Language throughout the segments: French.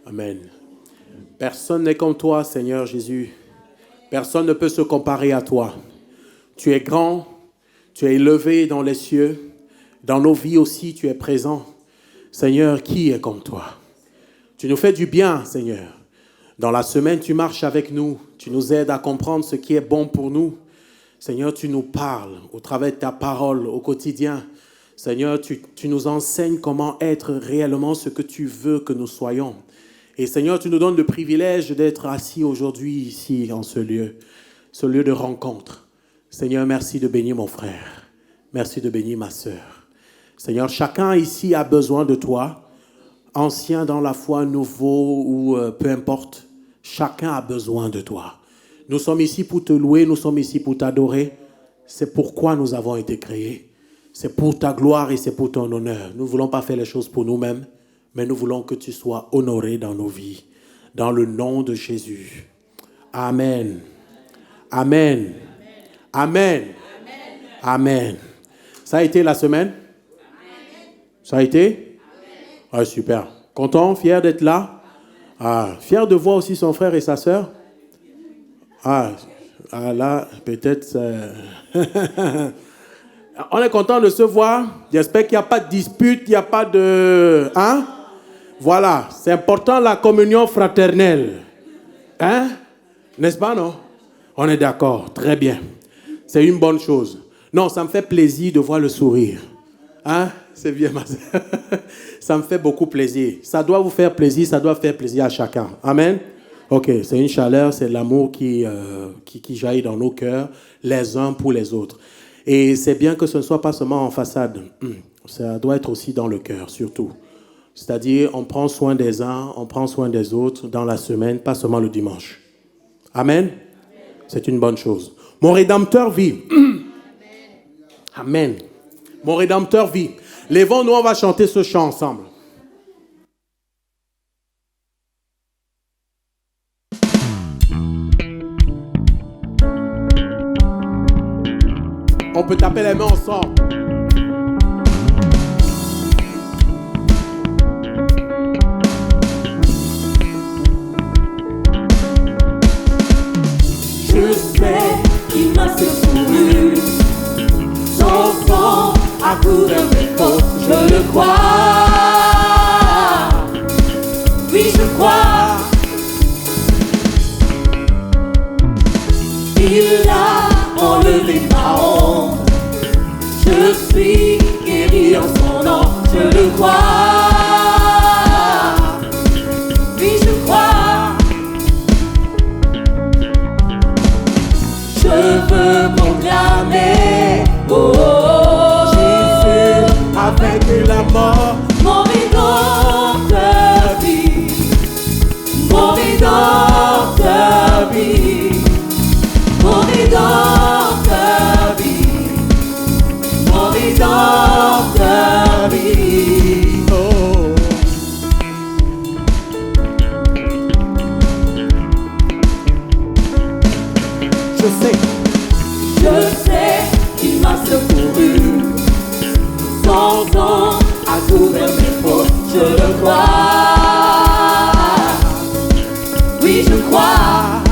Amen. Personne n'est comme toi, Seigneur Jésus. Personne ne peut se comparer à toi. Tu es grand, tu es élevé dans les cieux. Dans nos vies aussi, tu es présent. Seigneur, qui est comme toi? Tu nous fais du bien, Seigneur. Dans la semaine, tu marches avec nous. Tu nous aides à comprendre ce qui est bon pour nous. Seigneur, tu nous parles au travers de ta parole au quotidien. Seigneur, tu nous enseignes comment être réellement ce que tu veux que nous soyons. Et Seigneur, tu nous donnes le privilège d'être assis aujourd'hui ici, en ce lieu de rencontre. Seigneur, merci de bénir mon frère. Merci de bénir ma sœur. Seigneur, chacun ici a besoin de toi, ancien dans la foi, nouveau ou peu importe. Chacun a besoin de toi. Nous sommes ici pour te louer, nous sommes ici pour t'adorer. C'est pourquoi nous avons été créés. C'est pour ta gloire et c'est pour ton honneur. Nous ne voulons pas faire les choses pour nous-mêmes, mais nous voulons que tu sois honoré dans nos vies. Dans le nom de Jésus. Amen. Amen. Amen. Amen. Ça a été la semaine? Ça a été? Ah, super. Content, fier d'être là? Ah, fier de voir aussi son frère et sa sœur? Ah là, peut-être... On est content de se voir. J'espère qu'il n'y a pas de dispute, il n'y a pas de... Hein? Voilà, c'est important la communion fraternelle. Hein? N'est-ce pas, non? On est d'accord, très bien. C'est une bonne chose. Non, ça me fait plaisir de voir le sourire. Hein? C'est bien, ma soeur. Ça me fait beaucoup plaisir. Ça doit vous faire plaisir, ça doit faire plaisir à chacun. Amen? Ok, c'est une chaleur, c'est l'amour qui jaillit dans nos cœurs, les uns pour les autres. Et c'est bien que ce ne soit pas seulement en façade. Ça doit être aussi dans le cœur, surtout. C'est-à-dire, on prend soin des uns, on prend soin des autres dans la semaine, pas seulement le dimanche. Amen? C'est une bonne chose. Mon Rédempteur vit. Amen. Mon Rédempteur vit. Lèvons-nous, on va chanter ce chant ensemble. On peut taper les mains ensemble. Je sais qu'il m'a secouru. Son sang a couvert mes fautes, je le crois. Oui, je crois. Il a enlevé ma honte. Je suis guéri en son nom, je le crois. Oui, je crois. Je veux proclamer, oh, oh, Jésus a vaincu la mort. mon Rédempteur vit, mon Rédempteur vit, mon Rédempteur vit, mon Rédempteur vit. Oh. Je sais qu'il m'a secouru. Son sang a couvert mes fautes, je le crois. Oui, je crois.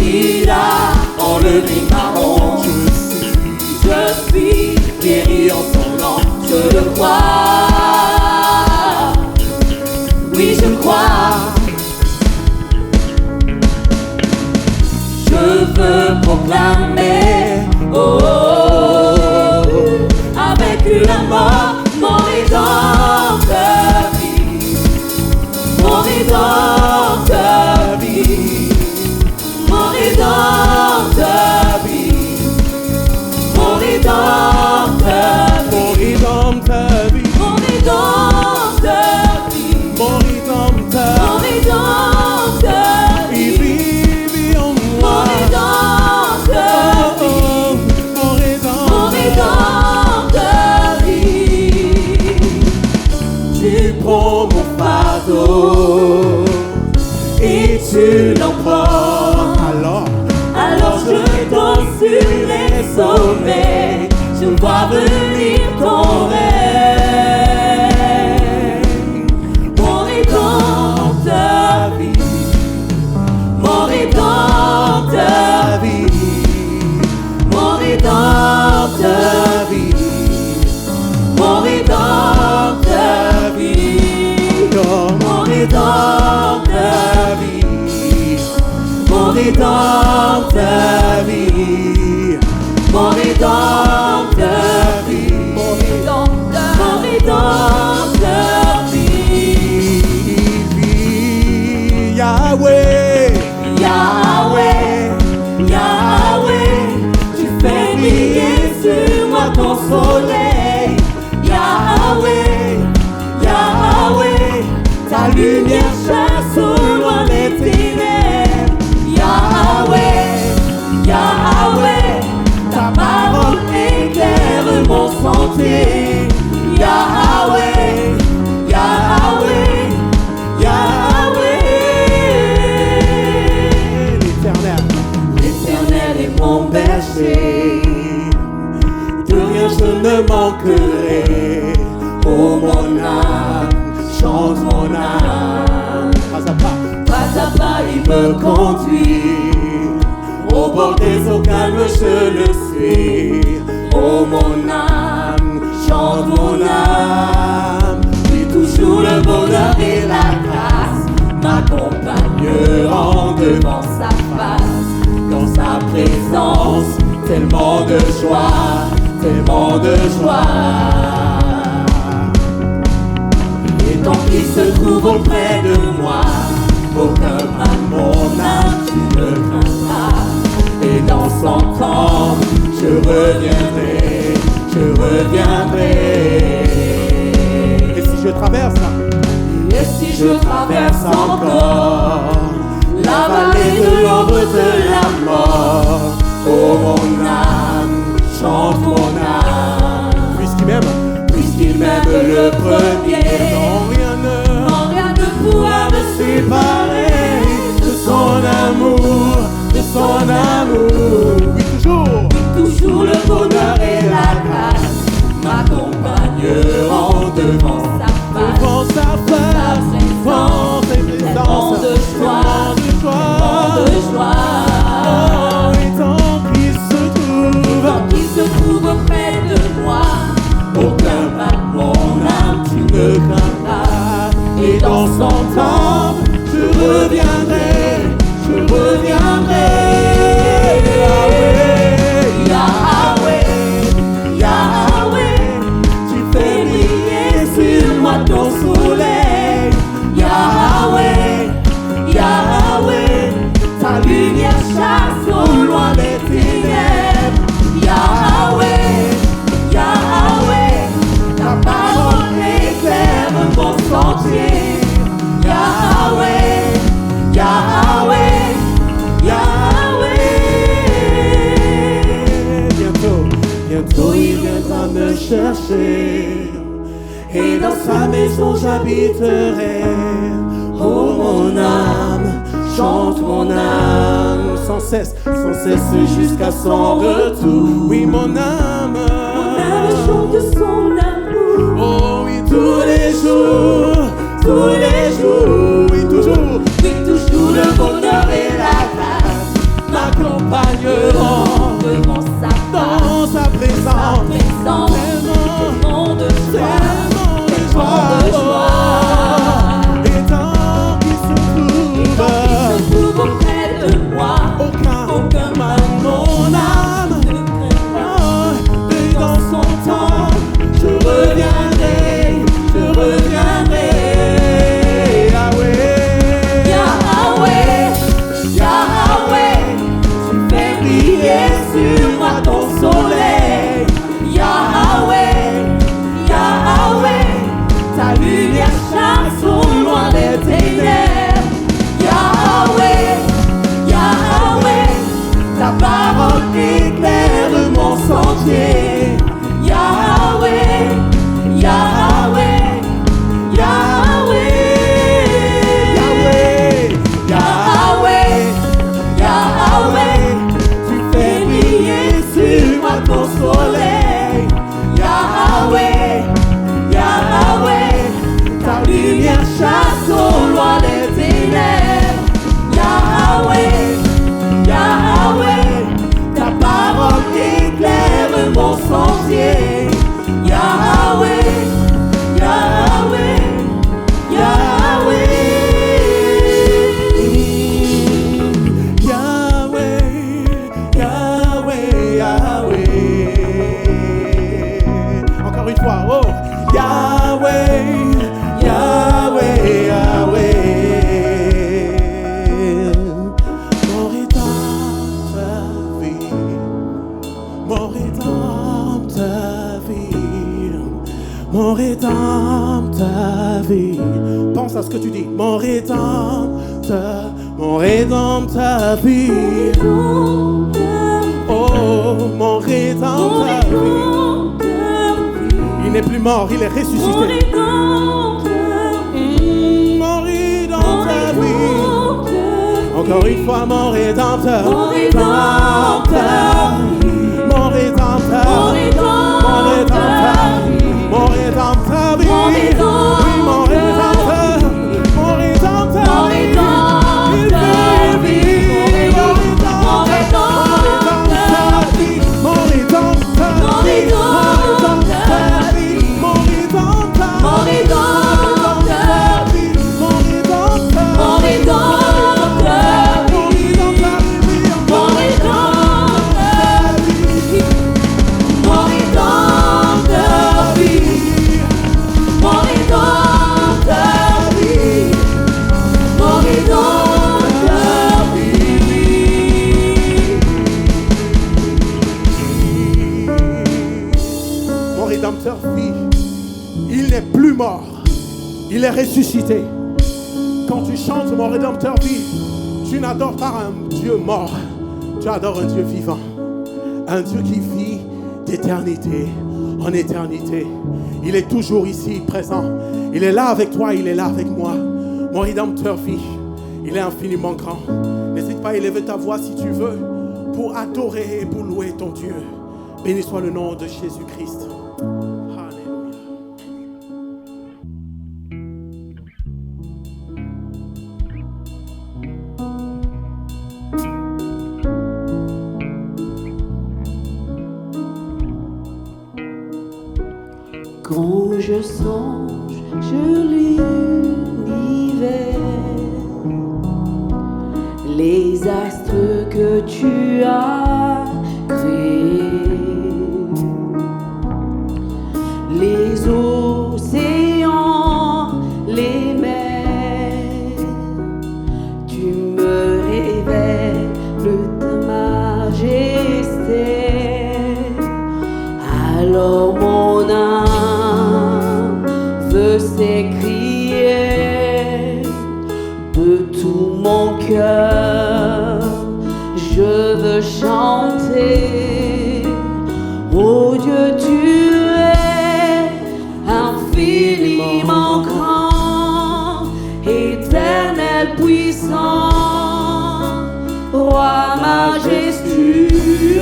Il a enlevé ma honte. Je suis guéri en son nom, je le crois. Oui, je crois. Je veux proclamer, oh, oh, oh, avec la mort, mon Rédempteur vit, mon Rédempteur vit, mon Rédempteur vit, mon Rédempteur vit, Mon Rédempteur vit. mon Rédempteur vit, Mon Rédempteur. mon Rédempteur Il vit. vit en Mon moi. Rédempteur vit, Mon mon Rédempteur. Rédempteur vit. Tu prends mon fardeau et tu l'emportes. Alors je danse sur les sommets, je vois venir ton règne. rédempteur vit, mon rédempteur vit, mon rédempteur vit. Yahweh, Yahweh, Yahweh, tu fais briller sur moi ton soleil. Yahweh, Yahweh, ta lumière chasse au loin les ténèbres. Yahweh, Yahweh, ta parole éclaire mon sentier. Yahweh, Yahweh, Yahweh. L'Éternel, l'Éternel est mon berger, de rien je ne manquerai. Oh mon âme, chante mon âme. Pas à pas il me conduit, au bord des eaux calmes je le suis. Oh mon âme, chante mon âme. Puis toujours le bonheur et la grâce m'accompagneront devant sa face. Dans sa présence, tellement de joie, tellement de joie. Et tant qu'il se trouve auprès de moi, aucun mal mon âme tu ne craindras. Et dans son temps, je reviendrai, je reviendrai. Et si je traverse, et si je traverse encore la vallée de l'ombre de la mort, oh mon âme, chante mon âme. Puisqu'il m'aime le premier, non rien ne pourra me séparer de son amour, de son amour. Oui, toujours le bonheur et la grâce m'accompagneront devant sa face, sa présence, tellement de joie, tellement de joie. Oh, et tant qu'il se trouve auprès de moi, aucun mal mon âme tu ne craindras. Et dans son temps, je reviendrai, je reviendrai. Yahweh, Yahweh, tu fais briller sur moi ton soleil. Yahweh, Yahweh, ta lumière chasse au loin des ténèbres. Yahweh, Yahweh, ta parole éclaire mon sentier. Yahweh, Yahweh, Yahweh. Bientôt il viendra me chercher, et dans sa maison j'habiterai. Oh mon âme, chante mon âme, sans cesse jusqu'à son retour. Oui mon âme chante son amour. Oh oui tous les jours, oui toujours le bonheur et la grâce m'accompagneront devant dans sa présence, tellement de joie, tellement de joie. Et tant qu'il se trouve auprès de moi, aucun mal mon âme ne craindra. Et dans son temps, je reviendrai, je reviendrai. Yahweh, Yahweh, Yahweh, tu fais briller sur moi ton soleil. Yahweh, Yahweh, ta lumière chasse au loin des ténèbres. Yahweh, Yahweh, ta parole éclaire mon sentier. Yahweh, Yahweh, Yahweh, Yahweh, Yahweh, Yahweh, tu fais briller sur moi mon rédempteur vit. Pense à ce que tu dis. Mon rédempteur vit. Oh, mon rédempteur vit. Il n'est plus mort, il est ressuscité. Mon rédempteur vit. Encore une fois, mon rédempteur. Mon rédempteur. Mon rédempteur. Mon rédempteur. Mon rédempteur vit. Oui, mon rédempteur. Mon rédempteur. Mon rédempteur vit. Mon rédempteur vit. Mon rédempteur. Mon rédempteur vit. Mon rédempteur. Mon rédempteur vit. Mon rédempteur. Mon rédempteur vit. Mon rédempteur vit. Mon rédempteur vit. Mon rédempteur vit. Mon rédempteur vit. Mon rédempteur vit. Il n'est plus mort. Il est ressuscité. Quand tu chantes mon rédempteur vit, tu n'adores pas un Dieu mort. Tu adores un Dieu vivant. Un Dieu qui vit d'éternité en éternité. Il est toujours ici, présent. Il est là avec toi, il est là avec moi. Mon rédempteur vit. Il est infiniment grand. N'hésite pas à élever ta voix si tu veux pour adorer et pour louer ton Dieu. Béni soit le nom de Jésus-Christ. Alléluia. Quand je songe sur l'univers, les astres que tu as créés, les océans, les mers, tu me révèles ta majesté. Alors mon âme veut s'écrier de tout mon cœur. Je veux chanter, oh Dieu, tu es infiniment grand, éternel puissant, roi majestueux.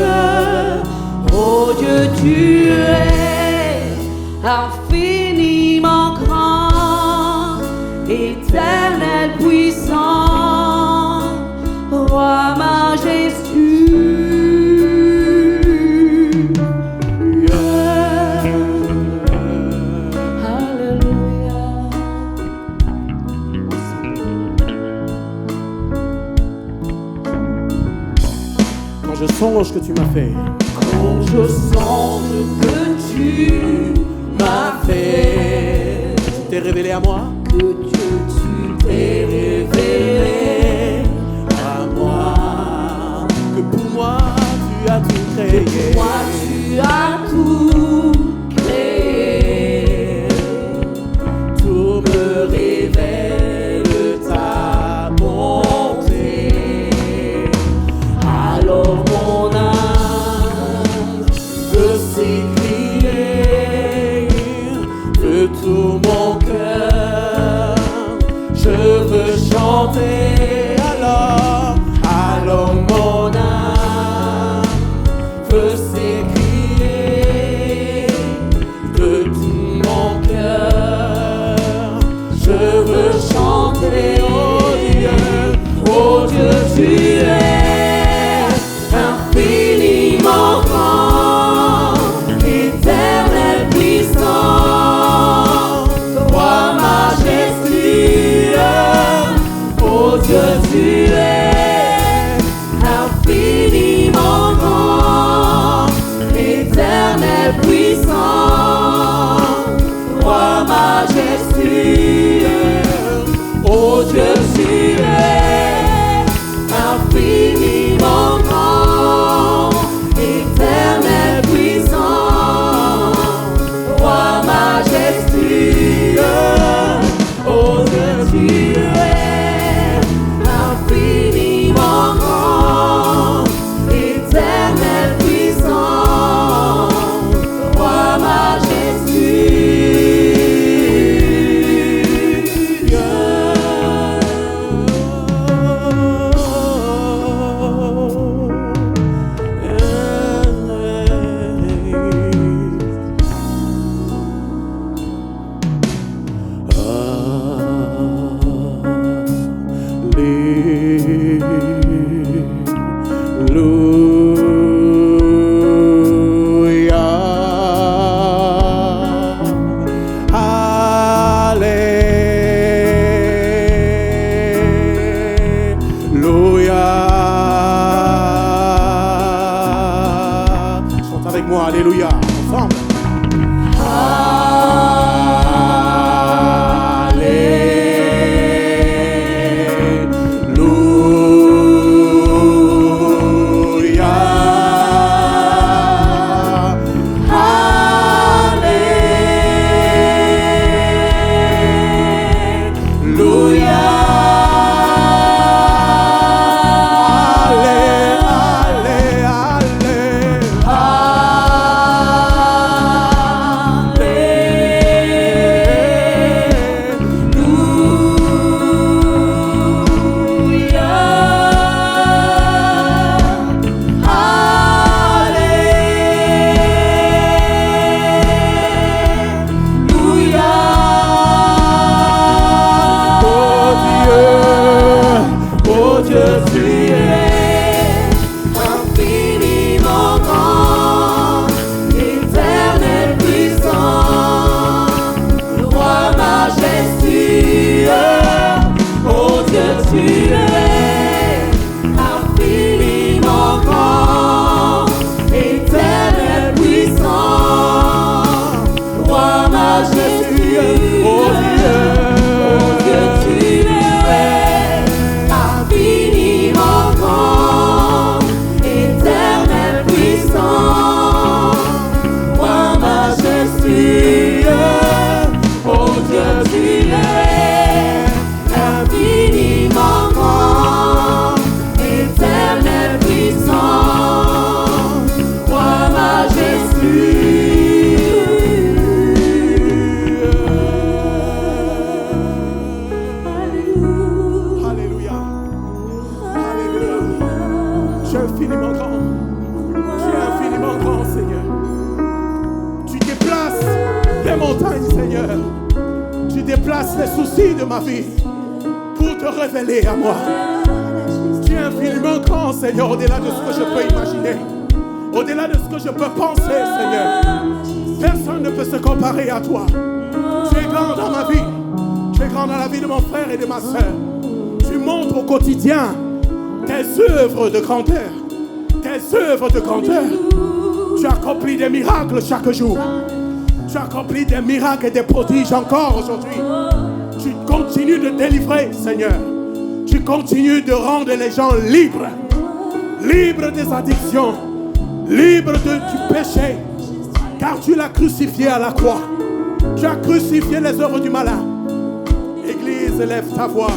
Oh Dieu, tu es infiniment grand, éternel puissant, roi majestueux. Alléluia. Quand je songe que tu m'as fait, Quand je sens que tu m'as fait, tu t'es révélé à moi. que Dieu, tu t'es révélé à moi, Que pour moi tu as tout créé. moi tu as tout créé, Tout me révèle ta bonté. Alors mon âme veut s'écrier de tout mon cœur, je veux chanter. Alors mon âme veut s'écrier de tout mon cœur, je veux chanter. Oh Dieu, tu es infiniment Chante avec moi, Alléluia, ensemble. Déplace les soucis de ma vie pour te révéler à moi. Tu es infiniment grand, Seigneur, au-delà de ce que je peux imaginer, au-delà de ce que je peux penser, Seigneur. Personne ne peut se comparer à toi. Tu es grand dans ma vie, tu es grand dans la vie de mon frère et de ma soeur. Tu montres au quotidien tes œuvres de grandeur, tes œuvres de grandeur. Tu accomplis des miracles chaque jour. Tu accomplis des miracles et des prodiges encore aujourd'hui. Tu continues de délivrer, Seigneur. Tu continues de rendre les gens libres. Libres des addictions. Libres du péché. Car tu l'as crucifié à la croix. Tu as crucifié les œuvres du malin. Église, élève ta voix.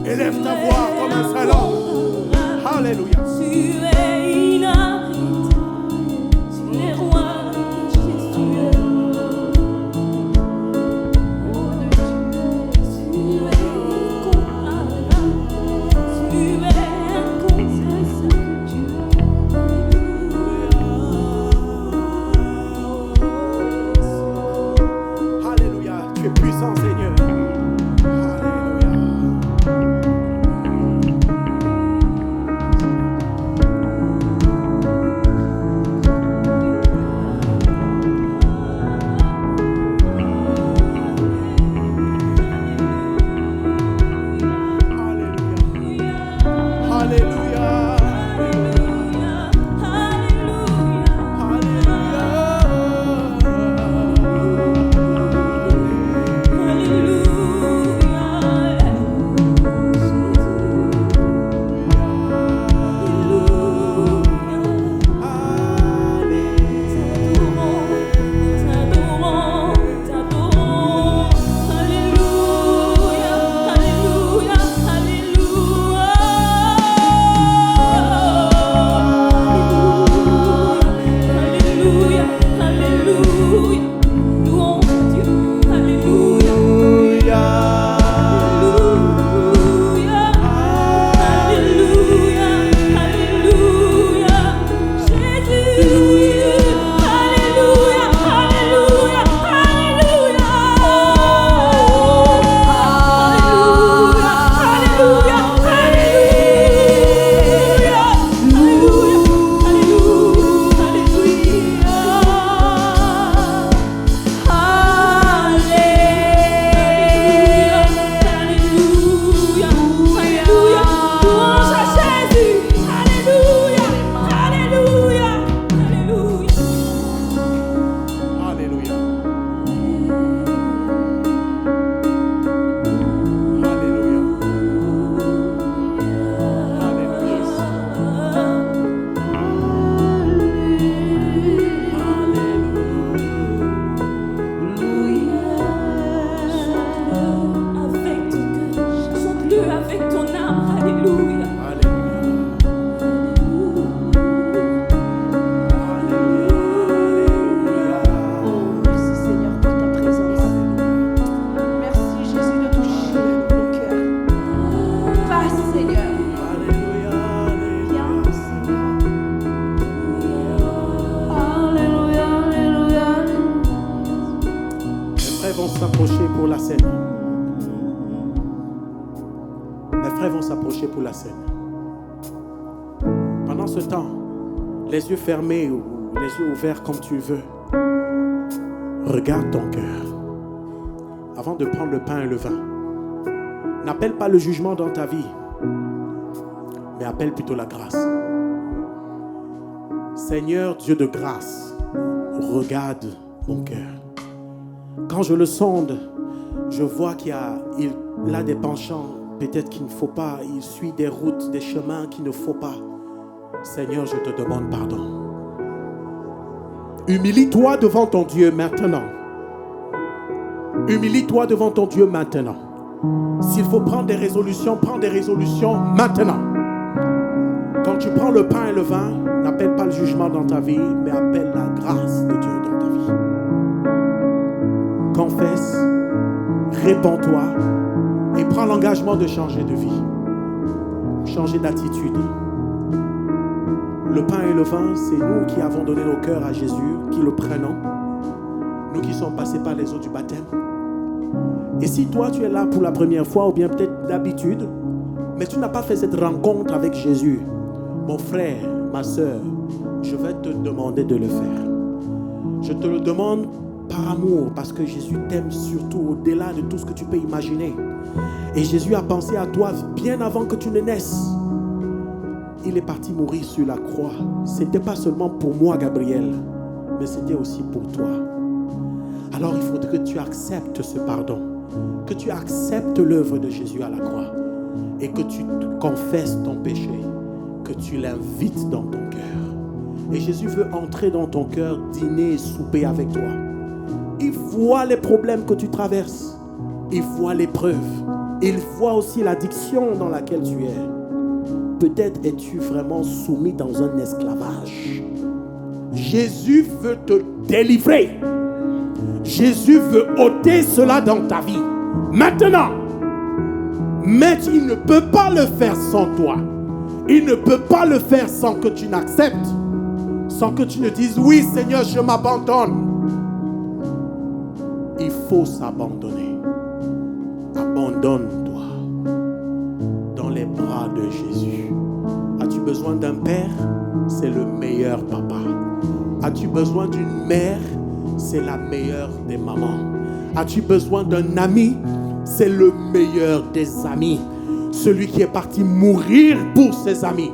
Élève ta voix comme un seul homme. Alléluia. Tu es inarrêtable. Tu es roi. s'approcher pour la scène. Les frères vont s'approcher pour la scène. Pendant ce temps, les yeux fermés ou les yeux ouverts comme tu veux, regarde ton cœur. Avant de prendre le pain et le vin, n'appelle pas le jugement dans ta vie, mais appelle plutôt la grâce. Seigneur Dieu de grâce, regarde mon cœur. Quand je le sonde, je vois qu'il a des penchants, peut-être qu'il ne faut pas. Il suit des routes, des chemins qu'il ne faut pas. Seigneur, je te demande pardon. Humilie-toi devant ton Dieu maintenant. Humilie-toi devant ton Dieu maintenant. S'il faut prendre des résolutions, prends des résolutions maintenant. Quand tu prends le pain et le vin, n'appelle pas le jugement dans ta vie, mais appelle la grâce de Dieu dans ta vie. Confesse, répands-toi et prends l'engagement de changer de vie, changer d'attitude. Le pain et le vin, c'est nous qui avons donné nos cœurs à Jésus, qui le prenons, nous qui sommes passés par les eaux du baptême. Et si toi tu es là pour la première fois ou bien peut-être d'habitude, mais tu n'as pas fait cette rencontre avec Jésus, mon frère, ma soeur, je vais te demander de le faire. Je te le demande par amour, parce que Jésus t'aime surtout au-delà de tout ce que tu peux imaginer. Et Jésus a pensé à toi bien avant que tu ne naisses. Il est parti mourir sur la croix. Ce n'était pas seulement pour moi, Gabriel, mais c'était aussi pour toi. Alors il faudrait que tu acceptes ce pardon, que tu acceptes l'œuvre de Jésus à la croix et que tu confesses ton péché, que tu l'invites dans ton cœur. Et Jésus veut entrer dans ton cœur, dîner et souper avec toi. Il voit les problèmes que tu traverses. Il voit l'épreuve. Il voit aussi l'addiction dans laquelle tu es. Peut-être es-tu vraiment soumis dans un esclavage. Jésus veut te délivrer. Jésus veut ôter cela dans ta vie. Maintenant. Mais il ne peut pas le faire sans toi. Il ne peut pas le faire sans que tu n'acceptes. Sans que tu ne dises, oui Seigneur, je m'abandonne. Il faut s'abandonner. Abandonne-toi dans les bras de Jésus. As-tu besoin d'un père? C'est le meilleur papa. As-tu besoin d'une mère? C'est la meilleure des mamans. As-tu besoin d'un ami? C'est le meilleur des amis. Celui qui est parti mourir pour ses amis.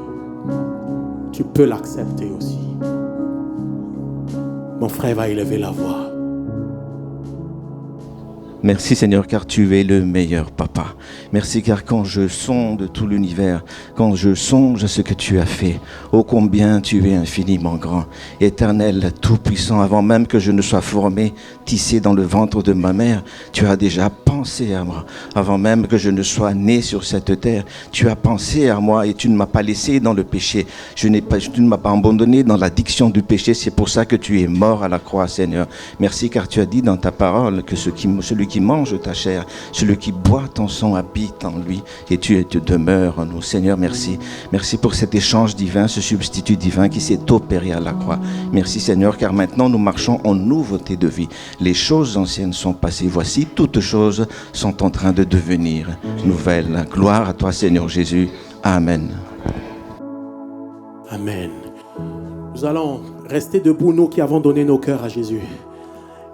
Tu peux l'accepter aussi. Mon frère va élever la voix. Merci Seigneur, car tu es le meilleur papa. Merci car quand je sonde tout l'univers, quand je songe ce que tu as fait, ô combien tu es infiniment grand, éternel, tout-puissant, avant même que je ne sois formé, tissé dans le ventre de ma mère, tu as déjà pensé à moi. Avant même que je ne sois né sur cette terre, tu as pensé à moi et tu ne m'as pas laissé dans le péché. Tu ne m'as pas abandonné dans l'addiction du péché. C'est pour ça que tu es mort à la croix, Seigneur. Merci car tu as dit dans ta parole que celui qui mange ta chair, celui qui boit ton sang habite en lui et tu demeures en nous. Seigneur, merci. Merci pour cet échange divin, ce substitut divin qui s'est opéré à la croix. Merci Seigneur, car maintenant nous marchons en nouveauté de vie. Les choses anciennes sont passées. Voici, toutes choses sont en train de devenir nouvelles. Gloire à toi Seigneur Jésus. Amen. Amen. Nous allons rester debout, nous qui avons donné nos cœurs à Jésus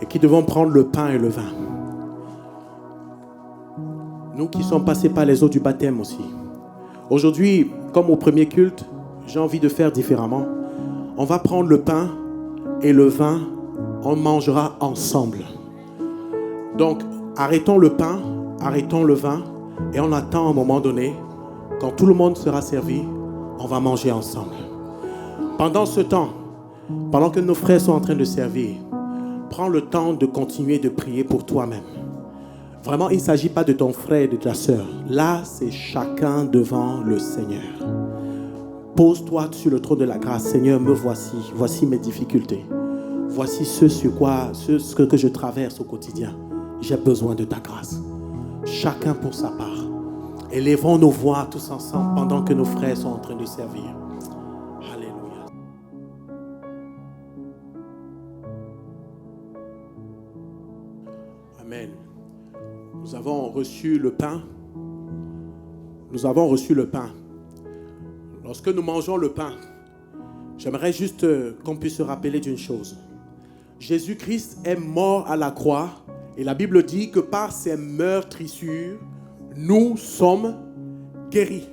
et qui devons prendre le pain et le vin. Nous qui sommes passés par les eaux du baptême aussi. Aujourd'hui, comme au premier culte, j'ai envie de faire différemment. On va prendre le pain et le vin, on mangera ensemble. Donc, arrêtons le pain, arrêtons le vin et on attend un moment donné, quand tout le monde sera servi, on va manger ensemble. Pendant ce temps, pendant que nos frères sont en train de servir, prends le temps de continuer de prier pour toi-même. Vraiment, il ne s'agit pas de ton frère et de ta soeur. Là, c'est chacun devant le Seigneur. Pose-toi sur le trône de la grâce. Seigneur, me voici. Voici mes difficultés. Voici ce que je traverse au quotidien. J'ai besoin de ta grâce. Chacun pour sa part. Élevons nos voix tous ensemble pendant que nos frères sont en train de servir. Alléluia. Amen. Nous avons reçu le pain. Nous avons reçu le pain. Lorsque nous mangeons le pain, j'aimerais juste qu'on puisse se rappeler d'une chose. Jésus-Christ est mort à la croix et la Bible dit que par ses meurtrissures, nous sommes guéris.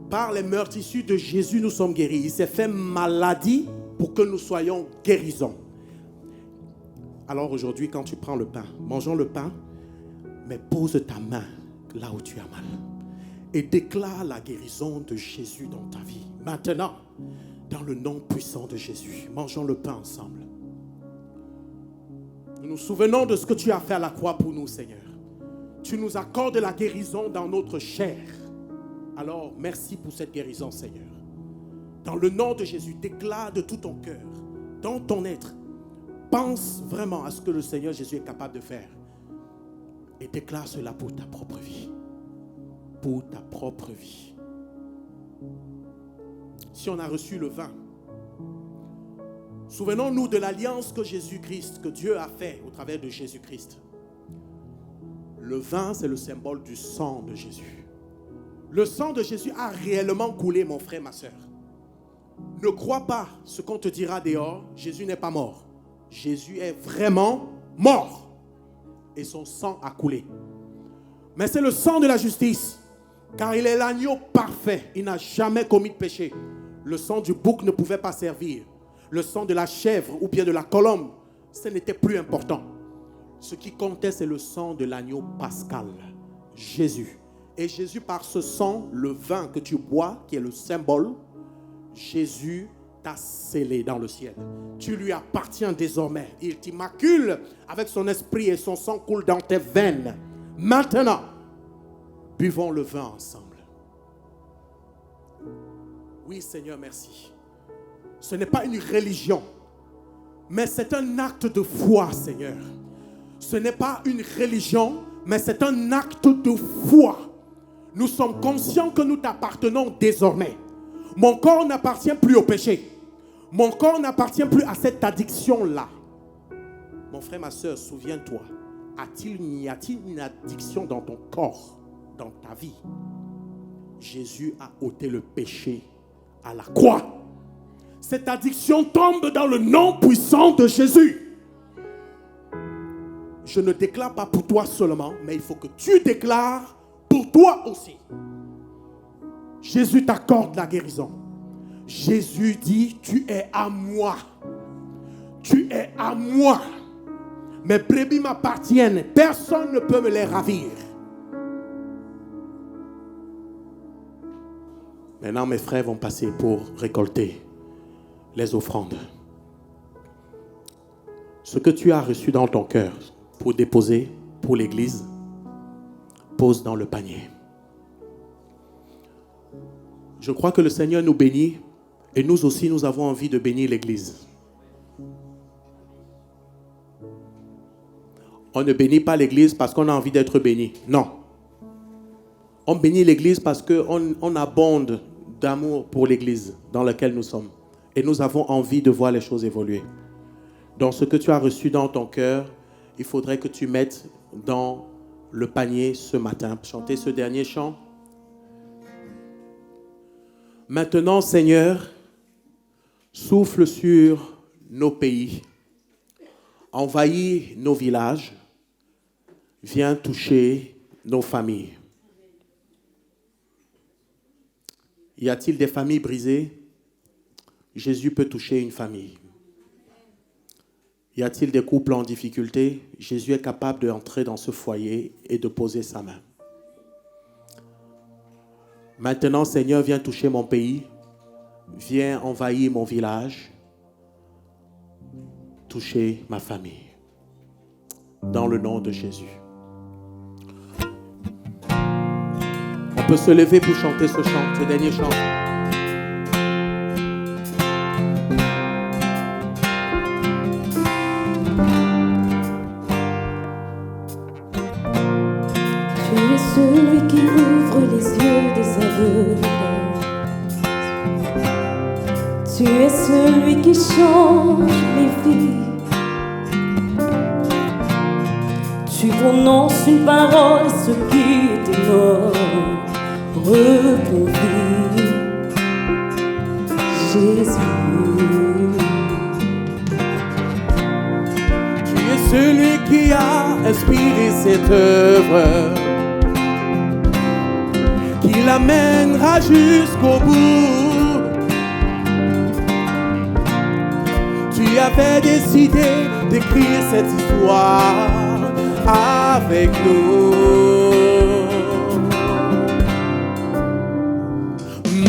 Par les meurtrissures de Jésus, nous sommes guéris. Il s'est fait maladie pour que nous soyons guérissons. Alors aujourd'hui, quand tu prends le pain, mangeons le pain, mais pose ta main là où tu as mal. Et déclare la guérison de Jésus dans ta vie. Maintenant, dans le nom puissant de Jésus, mangeons le pain ensemble. Nous nous souvenons de ce que tu as fait à la croix pour nous, Seigneur. Tu nous accordes la guérison dans notre chair. Alors, merci pour cette guérison, Seigneur. Dans le nom de Jésus, déclare de tout ton cœur, dans ton être, pense vraiment à ce que le Seigneur Jésus est capable de faire. Et déclare cela pour ta propre vie. Pour ta propre vie. Si on a reçu le vin, souvenons-nous de l'alliance que Jésus-Christ, que Dieu a fait au travers de Jésus-Christ. Le vin, c'est le symbole du sang de Jésus. Le sang de Jésus a réellement coulé, mon frère, ma soeur. Ne crois pas ce qu'on te dira dehors. Jésus n'est pas mort. Jésus est vraiment mort. Et son sang a coulé. Mais c'est le sang de la justice. Car il est l'agneau parfait. Il n'a jamais commis de péché. Le sang du bouc ne pouvait pas servir. Le sang de la chèvre ou bien de la colombe, ce n'était plus important. Ce qui comptait, c'est le sang de l'agneau pascal, Jésus. Et Jésus, par ce sang, le vin que tu bois, qui est le symbole, Jésus t'a scellé dans le ciel. Tu lui appartiens désormais. Il t'immacule avec son esprit et son sang coule dans tes veines. Maintenant, buvons le vin ensemble. Oui, Seigneur, merci. Ce n'est pas une religion, mais c'est un acte de foi, Seigneur. Ce n'est pas une religion, mais c'est un acte de foi. Nous sommes conscients que nous t'appartenons désormais. Mon corps n'appartient plus au péché. Mon corps n'appartient plus à cette addiction-là. Mon frère, ma soeur, souviens-toi, y a-t-il une addiction dans ton corps, dans ta vie? Jésus a ôté le péché à la croix. Cette addiction tombe dans le nom puissant de Jésus. Je ne déclare pas pour toi seulement, mais il faut que tu déclares pour toi aussi. Jésus t'accorde la guérison. Jésus dit, tu es à moi. Tu es à moi. Mes brebis m'appartiennent. Personne ne peut me les ravir. Maintenant, mes frères vont passer pour récolter les offrandes. Ce que tu as reçu dans ton cœur pour déposer pour l'église, pose dans le panier. Je crois que le Seigneur nous bénit et nous aussi nous avons envie de bénir l'église. On ne bénit pas l'église parce qu'on a envie d'être béni. Non. On bénit l'église parce qu'on abonde d'amour pour l'église dans laquelle nous sommes. Et nous avons envie de voir les choses évoluer. Donc ce que tu as reçu dans ton cœur, il faudrait que tu mettes dans le panier ce matin. Chantez ce dernier chant. Maintenant, Seigneur, souffle sur nos pays, envahis nos villages, viens toucher nos familles. Y a-t-il des familles brisées? Jésus peut toucher une famille. Y a-t-il des couples en difficulté? Jésus est capable d'entrer dans ce foyer et de poser sa main. Maintenant, Seigneur, viens toucher mon pays. Viens envahir mon village. Toucher ma famille. Dans le nom de Jésus. On peut se lever pour chanter ce chant, ce dernier chant. Tu es celui qui ouvre les yeux des aveugles. Tu es celui qui change les vies. prononces une parole, ce qui était mort reconvie. Jésus, Tu es celui qui a inspiré cette œuvre, qui l'amènera jusqu'au bout. Tu avais décidé d'écrire cette histoire avec nous.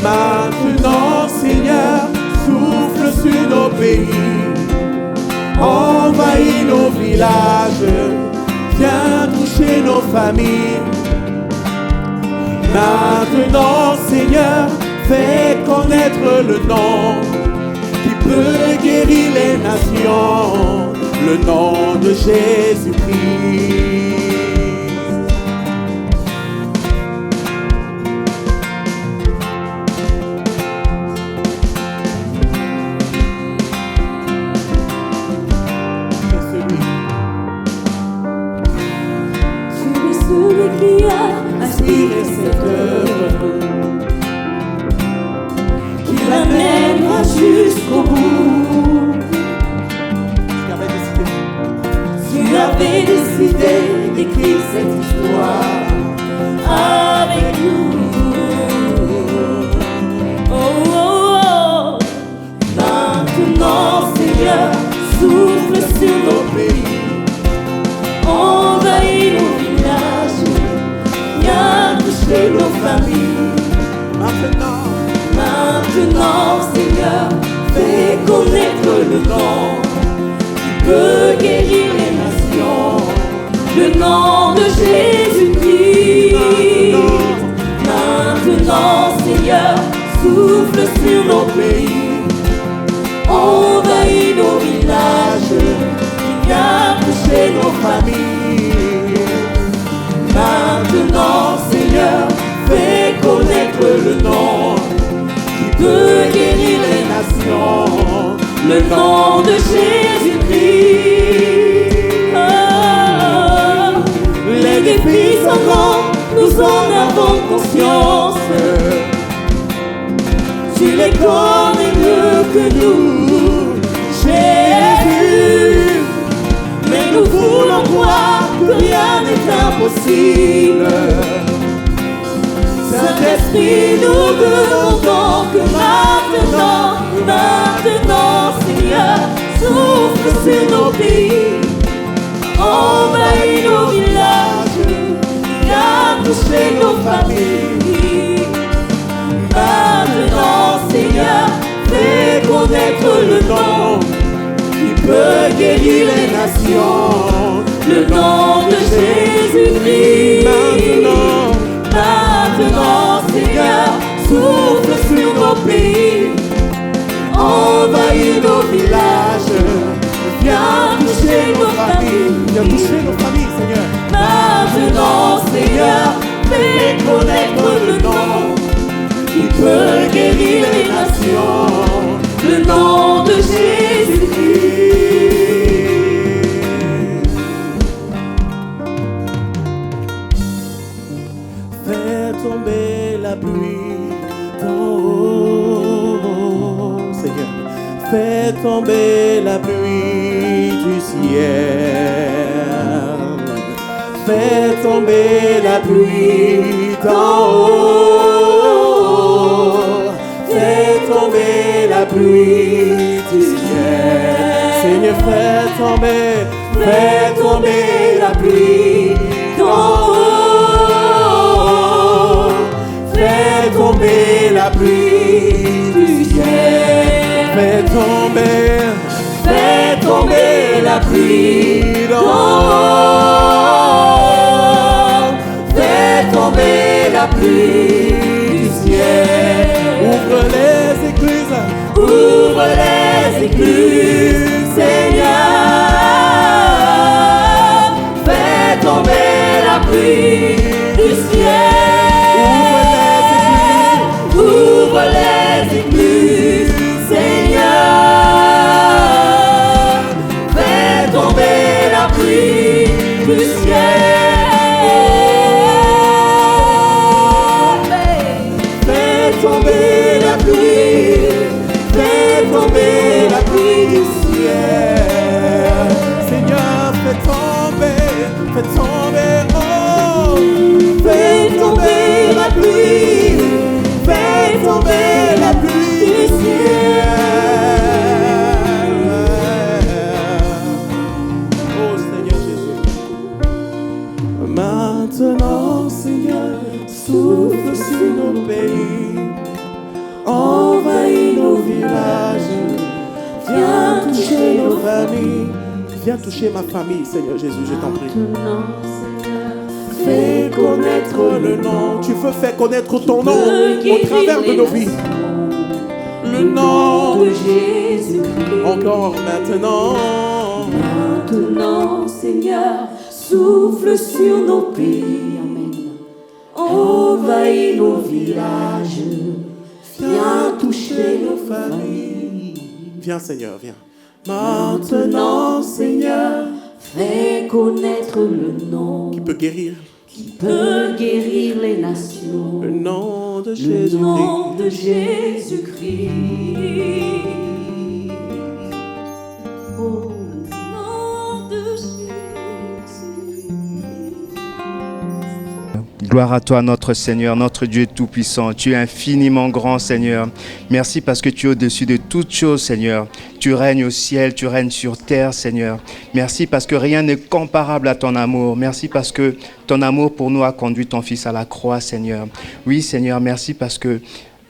Maintenant, Seigneur, souffle sur nos pays, envahis nos villages, viens toucher nos familles. Maintenant, Seigneur, fais connaître le nom qui peut guérir les nations, le nom de Jésus-Christ. celui qui a inspiré cette œuvre, qui l'amènera jusqu'au bout. Tu avais décidé d'écrire cette histoire avec nous. Oh, oh, oh. Maintenant, Seigneur, souffle sur nos pays, envahis nos villages, viens toucher nos familles. Maintenant, Seigneur, fais connaître le nom qui peut guérir les nations, le nom de Jésus-Christ. Maintenant, Seigneur, souffle sur nos pays, envahis nos villages, viens toucher nos familles. Maintenant, Seigneur, fais connaître le nom qui peut guérir les nations, le nom de Jésus-Christ. Oh, les défis sont grands, nous en avons conscience. Tu les connais mieux que nous, Jésus. Mais nous voulons croire que rien n'est impossible. Saint-Esprit, nous demandons que maintenant, Seigneur, souffle sur nos pays, envahis nos villages, viens toucher nos familles. Maintenant, Seigneur, fais connaître le nom qui peut guérir les nations, le nom de Jésus-Christ. Maintenant, Seigneur, souffle sur nos pays, envahis nos villages, viens toucher nos familles. Viens toucher nos familles, Seigneur. Maintenant, Seigneur, fais connaître le nom qui peut guérir les nations, le nom de Jésus-Christ. Fais tomber la pluie d'en haut, Seigneur. Fais tomber la pluie du ciel. Fais tomber la pluie d'en haut. Fais tomber la pluie du ciel. Seigneur, fais tomber la pluie d'en haut. Fais tomber la pluie du ciel. Fais tomber la pluie d'en haut. Fais tomber la pluie du ciel. Ouvre les écluses, Seigneur. Fais tomber la pluie du ciel. Ouvre les écluses, Seigneur. Fais tomber la pluie du ciel. tomber la pluie du ciel. Seigneur, fais tomber, oh. Fais tomber la pluie, fais tomber la pluie du ciel. Oh Seigneur Jésus. Maintenant, Seigneur, souffle sur nos pays, envahis nos villages, viens toucher nos familles. Viens toucher ma famille, Seigneur Jésus, je t'en prie. Maintenant, Seigneur, fais connaître le nom. Tu veux faire connaître ton nom au travers de nos vies. Le nom de Jésus-Christ. Encore maintenant. Maintenant, Seigneur, souffle sur nos pays. Amen. Envahis nos villages. Viens toucher nos familles. Viens, Seigneur, viens. Maintenant, Seigneur, fais connaître le nom Qui peut guérir. qui peut guérir les nations. Le nom de Le Jésus-Christ. nom de Jésus-Christ. Oh, le nom de Jésus-Christ. Gloire à toi, notre Seigneur, notre Dieu Tout-Puissant. Tu es infiniment grand, Seigneur. Merci parce que tu es au-dessus de toutes choses, Seigneur. Tu règnes au ciel, tu règnes sur terre, Seigneur. Merci parce que rien n'est comparable à ton amour. Merci parce que ton amour pour nous a conduit ton Fils à la croix, Seigneur. Oui, Seigneur, merci parce que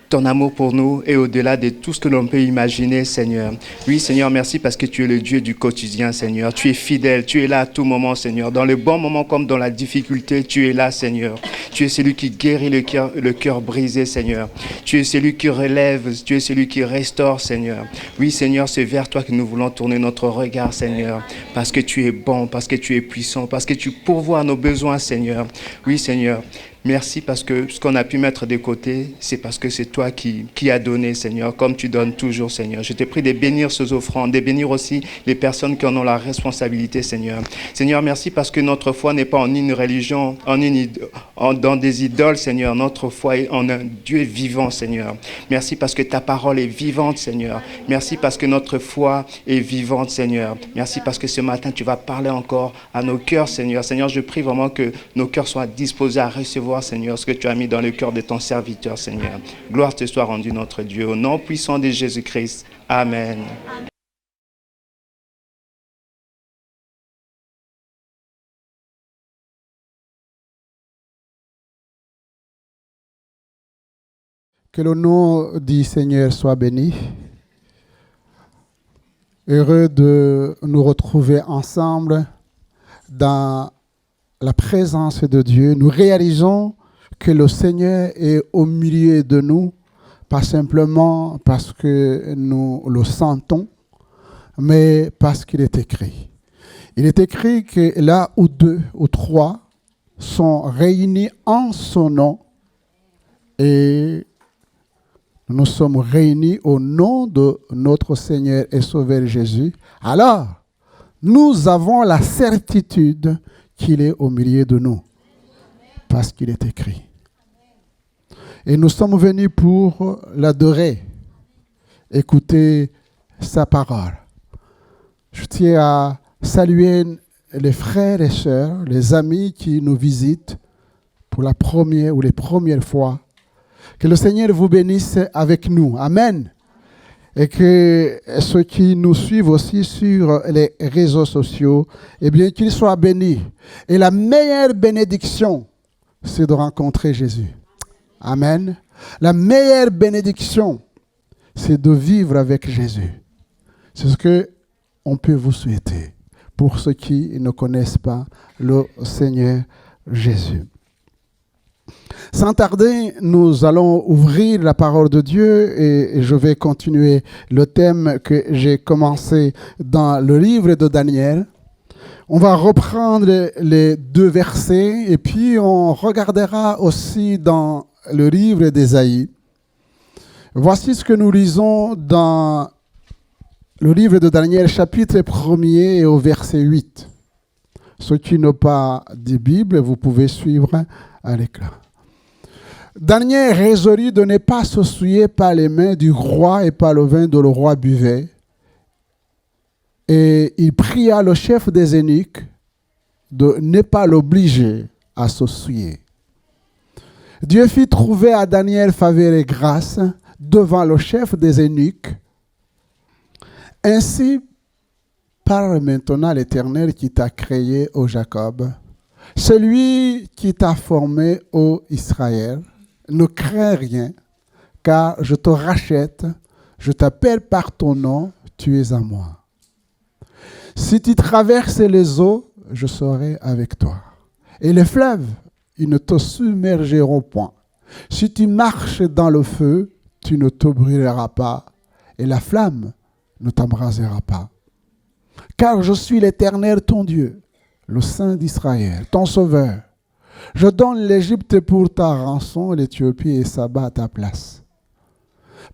ton amour pour nous est au-delà de tout ce que l'on peut imaginer, Seigneur. Oui, Seigneur, merci parce que tu es le Dieu du quotidien, Seigneur. Tu es fidèle, tu es là à tout moment, Seigneur. Dans le bon moment comme dans la difficulté, tu es là, Seigneur. Tu es celui qui guérit le cœur brisé, Seigneur. Tu es celui qui relève, tu es celui qui restaure, Seigneur. Oui, Seigneur, c'est vers toi que nous voulons tourner notre regard, Seigneur. Parce que tu es bon, parce que tu es puissant, parce que tu pourvois à nos besoins, Seigneur. Oui, Seigneur. Merci parce que ce qu'on a pu mettre de côté, c'est parce que c'est toi qui as donné, Seigneur, comme tu donnes toujours, Seigneur. Je te prie de bénir ces offrandes, de bénir aussi les personnes qui en ont la responsabilité, Seigneur. Seigneur, merci parce que notre foi n'est pas en une religion, dans des idoles, Seigneur. Notre foi est en un Dieu vivant, Seigneur. Merci parce que ta parole est vivante, Seigneur. Merci parce que notre foi est vivante, Seigneur. Merci parce que ce matin, tu vas parler encore à nos cœurs, Seigneur. Seigneur, je prie vraiment que nos cœurs soient disposés à recevoir, Seigneur, ce que tu as mis dans le cœur de ton serviteur, Seigneur. Gloire te soit rendue, notre Dieu, au nom puissant de Jésus-Christ. Amen. Que le nom du Seigneur soit béni. Heureux de nous retrouver ensemble dans la présence de Dieu. Nous réalisons que le Seigneur est au milieu de nous, pas simplement parce que nous le sentons, mais parce qu'il est écrit. Il est écrit que là où 2 ou 3 sont réunis en son nom, et nous sommes réunis au nom de notre Seigneur et Sauveur Jésus, alors nous avons la certitude qu'il est au milieu de nous, parce qu'il est écrit. Et nous sommes venus pour l'adorer, écouter sa parole. Je tiens à saluer les frères et sœurs, les amis qui nous visitent pour la première ou les premières fois. Que le Seigneur vous bénisse avec nous. Amen. Et que ceux qui nous suivent aussi sur les réseaux sociaux, eh bien, qu'ils soient bénis. Et la meilleure bénédiction, c'est de rencontrer Jésus. Amen. La meilleure bénédiction, c'est de vivre avec Jésus. C'est ce qu'on peut vous souhaiter pour ceux qui ne connaissent pas le Seigneur Jésus. Sans tarder, nous allons ouvrir la parole de Dieu et je vais continuer le thème que j'ai commencé dans le livre de Daniel. On va reprendre les 2 versets et puis on regardera aussi dans le livre d'Ésaïe. Voici ce que nous lisons dans le livre de Daniel, chapitre 1er et au verset 8. Ceux qui n'ont pas de Bible, vous pouvez suivre à l'écran. Daniel résolut de ne pas se souiller par les mains du roi et par le vin dont le roi buvait. Et il pria le chef des eunuques de ne pas l'obliger à se souiller. Dieu fit trouver à Daniel faveur et grâce devant le chef des eunuques. Ainsi parle maintenant l'Éternel qui t'a créé, ô Jacob, celui qui t'a formé, ô Israël. Ne crains rien, car je te rachète, je t'appelle par ton nom, tu es à moi. Si tu traverses les eaux, je serai avec toi. Et les fleuves, ils ne te submergeront point. Si tu marches dans le feu, tu ne te brûleras pas, et la flamme ne t'embrasera pas. Car je suis l'Éternel, ton Dieu, le Saint d'Israël, ton Sauveur. Je donne l'Égypte pour ta rançon, l'Éthiopie et Saba à ta place.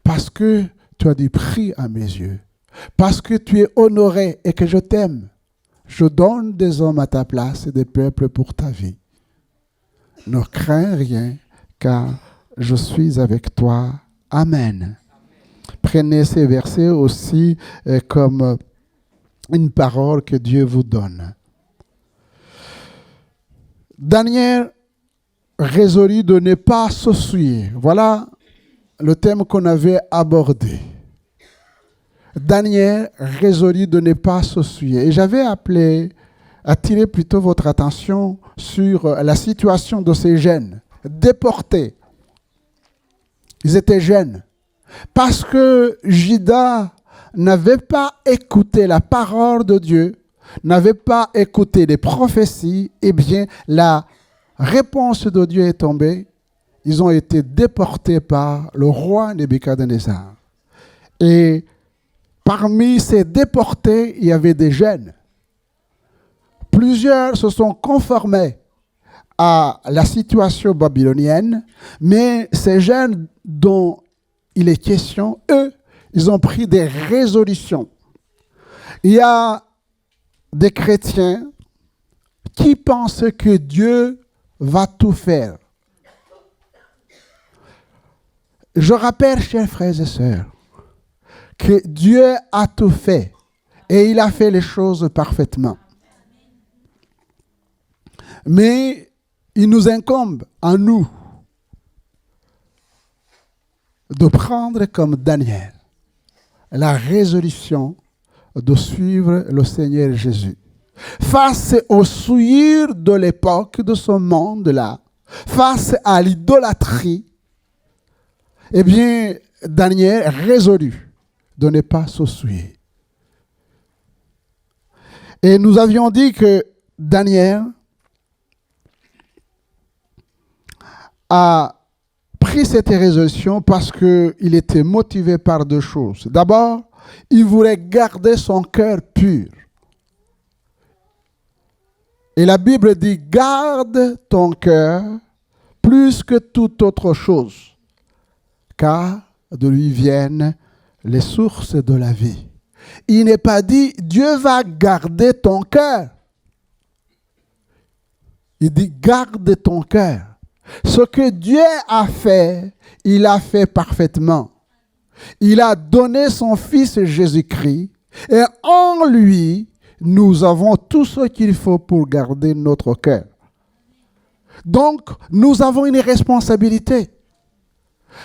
Parce que tu as du prix à mes yeux, parce que tu es honoré et que je t'aime, je donne des hommes à ta place et des peuples pour ta vie. Ne crains rien, car je suis avec toi. Amen. Prenez ces versets aussi comme une parole que Dieu vous donne. Daniel résolut de ne pas se souiller. Voilà le thème qu'on avait abordé. Daniel résolut de ne pas se souiller. Et j'avais attiré plutôt votre attention sur la situation de ces jeunes déportés. Ils étaient jeunes. Parce que Juda n'avait pas écouté la parole de Dieu, n'avait pas écouté les prophéties, eh bien, la réponse de Dieu est tombée. Ils ont été déportés par le roi Nebuchadnezzar. Et parmi ces déportés, il y avait des jeunes. Plusieurs se sont conformés à la situation babylonienne, mais ces jeunes dont il est question, eux, ils ont pris des résolutions. Il y a des chrétiens qui pensent que Dieu va tout faire. Je rappelle, chers frères et sœurs, que Dieu a tout fait et il a fait les choses parfaitement. Mais il nous incombe à nous de prendre comme Daniel la résolution de suivre le Seigneur Jésus. Face aux souillures de l'époque, de ce monde-là, face à l'idolâtrie, eh bien, Daniel résolut de ne pas se souiller. Et nous avions dit que Daniel a pris cette résolution parce qu'il était motivé par deux choses. D'abord, il voulait garder son cœur pur. Et la Bible dit, garde ton cœur plus que toute autre chose, car de lui viennent les sources de la vie. Il n'est pas dit, Dieu va garder ton cœur. Il dit, garde ton cœur. Ce que Dieu a fait, il a fait parfaitement. Il a donné son Fils Jésus-Christ et en lui, nous avons tout ce qu'il faut pour garder notre cœur. Donc, nous avons une responsabilité.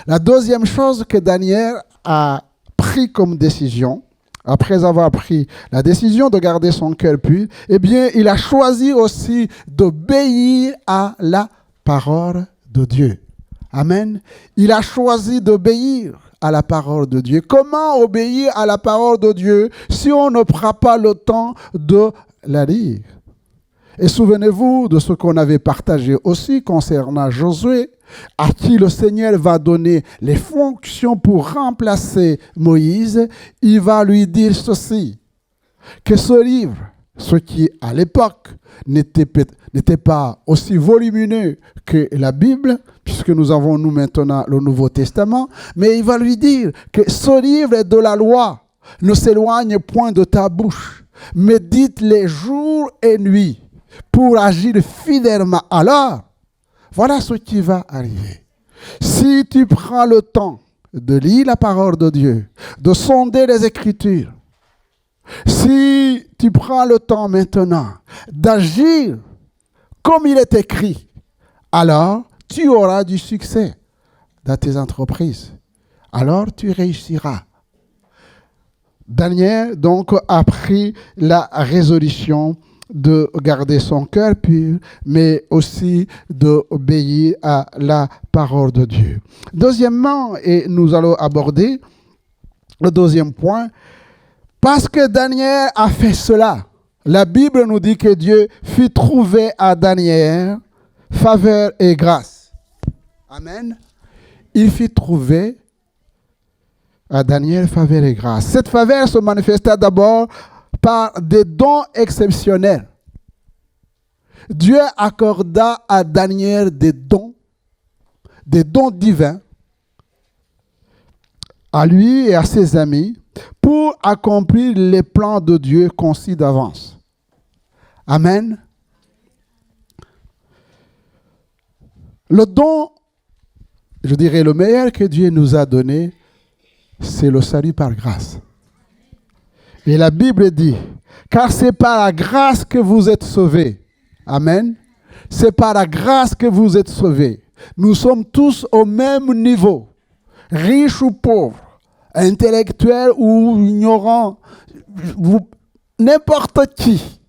La deuxième chose que Daniel a pris comme décision, après avoir pris la décision de garder son cœur pur, eh bien, il a choisi aussi d'obéir à la parole de Dieu. Amen. Il a choisi d'obéir à la parole de Dieu. Comment obéir à la parole de Dieu si on ne prend pas le temps de la lire? Et souvenez-vous de ce qu'on avait partagé aussi concernant Josué, à qui le Seigneur va donner les fonctions pour remplacer Moïse. Il va lui dire ceci, que ce livre, ce qui à l'époque n'était pas aussi volumineux que la Bible, puisque nous avons nous maintenant le Nouveau Testament, mais il va lui dire que ce livre de la loi ne s'éloigne point de ta bouche, médite-les jours et nuits pour agir fidèlement. Alors, voilà ce qui va arriver. Si tu prends le temps de lire la parole de Dieu, de sonder les Écritures, si tu prends le temps maintenant d'agir comme il est écrit, alors tu auras du succès dans tes entreprises. Alors tu réussiras. Daniel donc a pris la résolution de garder son cœur pur, mais aussi d'obéir à la parole de Dieu. Deuxièmement, et nous allons aborder le deuxième point, parce que Daniel a fait cela, la Bible nous dit que Dieu fit trouver à Daniel faveur et grâce. Amen. Il fit trouver à Daniel faveur et grâce. Cette faveur se manifesta d'abord par des dons exceptionnels. Dieu accorda à Daniel des dons divins, à lui et à ses amis, pour accomplir les plans de Dieu conçus d'avance. Amen. Le don, je dirais le meilleur que Dieu nous a donné, c'est le salut par grâce. Et la Bible dit, car c'est par la grâce que vous êtes sauvés. Amen. C'est par la grâce que vous êtes sauvés. Nous sommes tous au même niveau, riches ou pauvres, intellectuels ou ignorants, n'importe qui.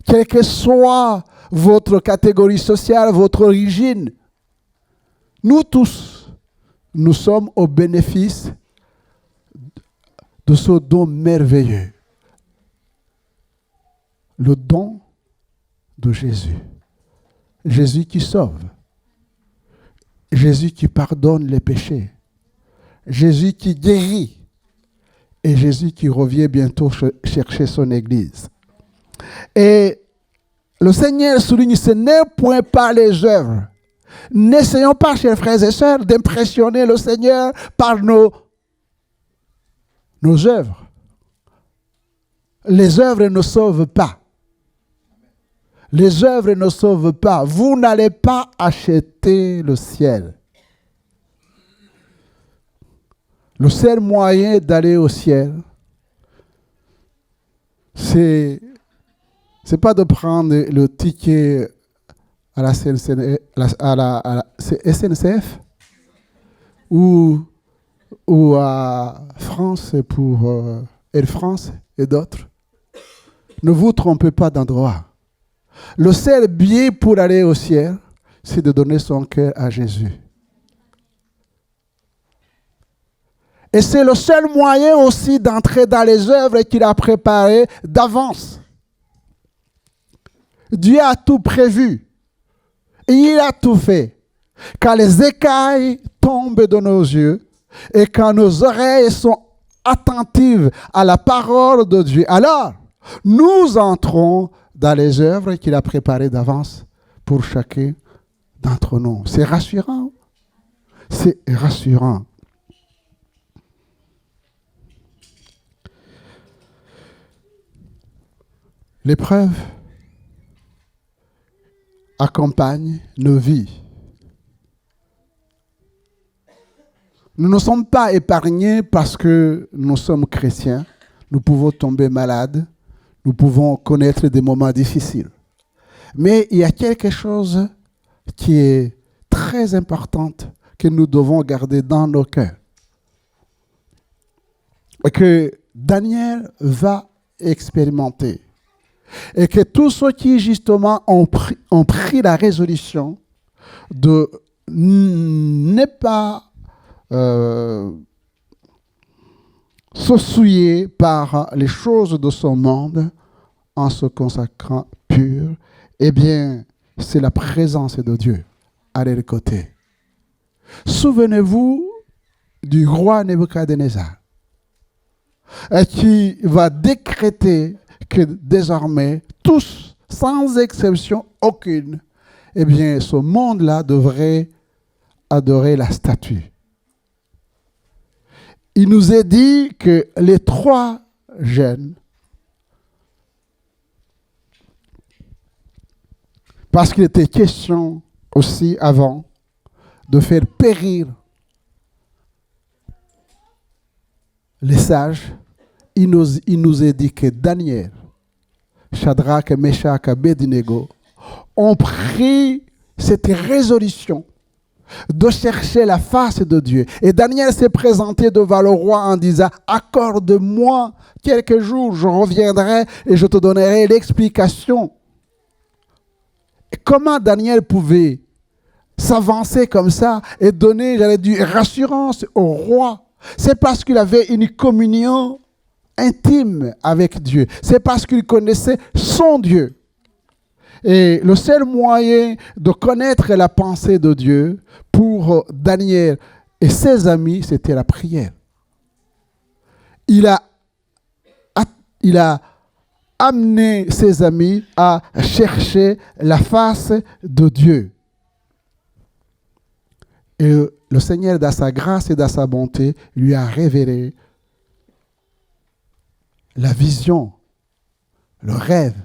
Quelle que soit votre catégorie sociale, votre origine, nous tous, nous sommes au bénéfice de ce don merveilleux. Le don de Jésus. Jésus qui sauve. Jésus qui pardonne les péchés. Jésus qui guérit. Et Jésus qui revient bientôt chercher son Église. Et le Seigneur souligne, ce n'est point par les œuvres. N'essayons pas, chers frères et sœurs, d'impressionner le Seigneur par nos œuvres. Les œuvres ne sauvent pas. Les œuvres ne sauvent pas. Vous n'allez pas acheter le ciel. Le seul moyen d'aller au ciel, c'est pas de prendre le ticket à la SNCF ou à France pour Air France et d'autres. Ne vous trompez pas d'endroit. Le seul biais pour aller au ciel, c'est de donner son cœur à Jésus. Et c'est le seul moyen aussi d'entrer dans les œuvres qu'il a préparées d'avance. Dieu a tout prévu. Et il a tout fait. Quand les écailles tombent de nos yeux et quand nos oreilles sont attentives à la parole de Dieu, alors nous entrons dans les œuvres qu'il a préparées d'avance pour chacun d'entre nous. C'est rassurant. C'est rassurant. L'épreuve accompagne nos vies. Nous ne sommes pas épargnés parce que nous sommes chrétiens. Nous pouvons tomber malades. Nous pouvons connaître des moments difficiles. Mais il y a quelque chose qui est très important que nous devons garder dans nos cœurs. Et que Daniel va expérimenter. Et que tous ceux qui, justement, ont pris la résolution de ne pas se souiller par les choses de ce monde en se consacrant pur, eh bien, c'est la présence de Dieu à leur côté. Souvenez-vous du roi Nebuchadnezzar qui va décréter que désormais, tous, sans exception aucune, eh bien, ce monde-là devrait adorer la statue. Il nous est dit que les 3 jeunes, parce qu'il était question aussi avant de faire périr les sages, il nous est dit que Daniel, Shadrach, Meshach, Abednego ont pris cette résolution de chercher la face de Dieu. Et Daniel s'est présenté devant le roi en disant, accorde-moi quelques jours, je reviendrai et je te donnerai l'explication. Et comment Daniel pouvait s'avancer comme ça et donner, j'allais dire, rassurance au roi? C'est parce qu'il avait une communion intime avec Dieu. C'est parce qu'il connaissait son Dieu. Et le seul moyen de connaître la pensée de Dieu pour Daniel et ses amis, c'était la prière. Il a amené ses amis à chercher la face de Dieu. Et le Seigneur, dans sa grâce et dans sa bonté, lui a révélé la vision, le rêve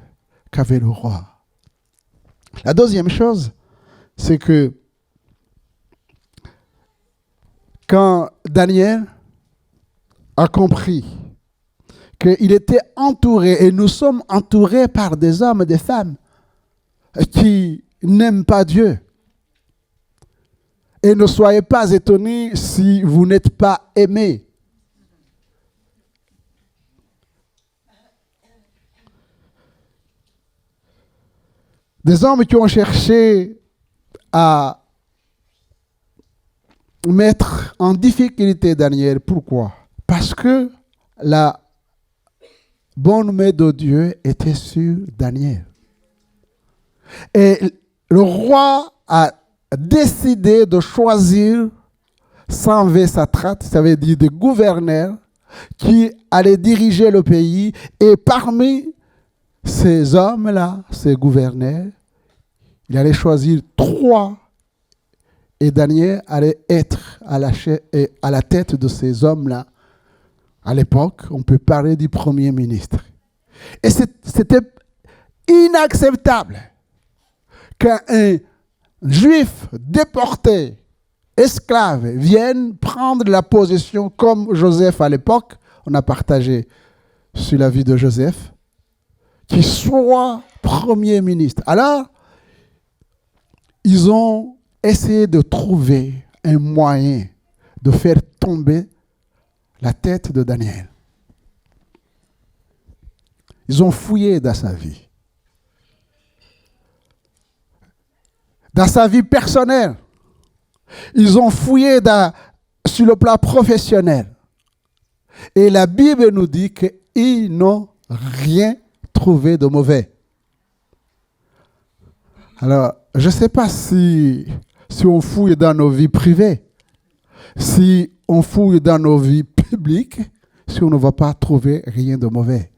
qu'avait le roi. La deuxième chose, c'est que quand Daniel a compris qu'il était entouré, et nous sommes entourés par des hommes et des femmes qui n'aiment pas Dieu. Et ne soyez pas étonnés si vous n'êtes pas aimés. Des hommes qui ont cherché à mettre en difficulté Daniel. Pourquoi? Parce que la bonne main de Dieu était sur Daniel. Et le roi a décidé de choisir 120 satrapes, ça veut dire des gouverneurs, qui allaient diriger le pays. Et parmi ces hommes-là, ces gouverneurs, il allait choisir 3. Et Daniel allait être à la tête de ces hommes-là. À l'époque, on peut parler du premier ministre. Et c'était inacceptable qu'un juif déporté, esclave, vienne prendre la position comme Joseph à l'époque. On a partagé sur la vie de Joseph, qui soit premier ministre. Alors, ils ont essayé de trouver un moyen de faire tomber la tête de Daniel. Ils ont fouillé dans sa vie. Dans sa vie personnelle. Ils ont fouillé sur le plan professionnel. Et la Bible nous dit qu'ils n'ont rien trouvé de mauvais. Alors, je ne sais pas si on fouille dans nos vies privées, si on fouille dans nos vies publiques, si on ne va pas trouver rien de mauvais.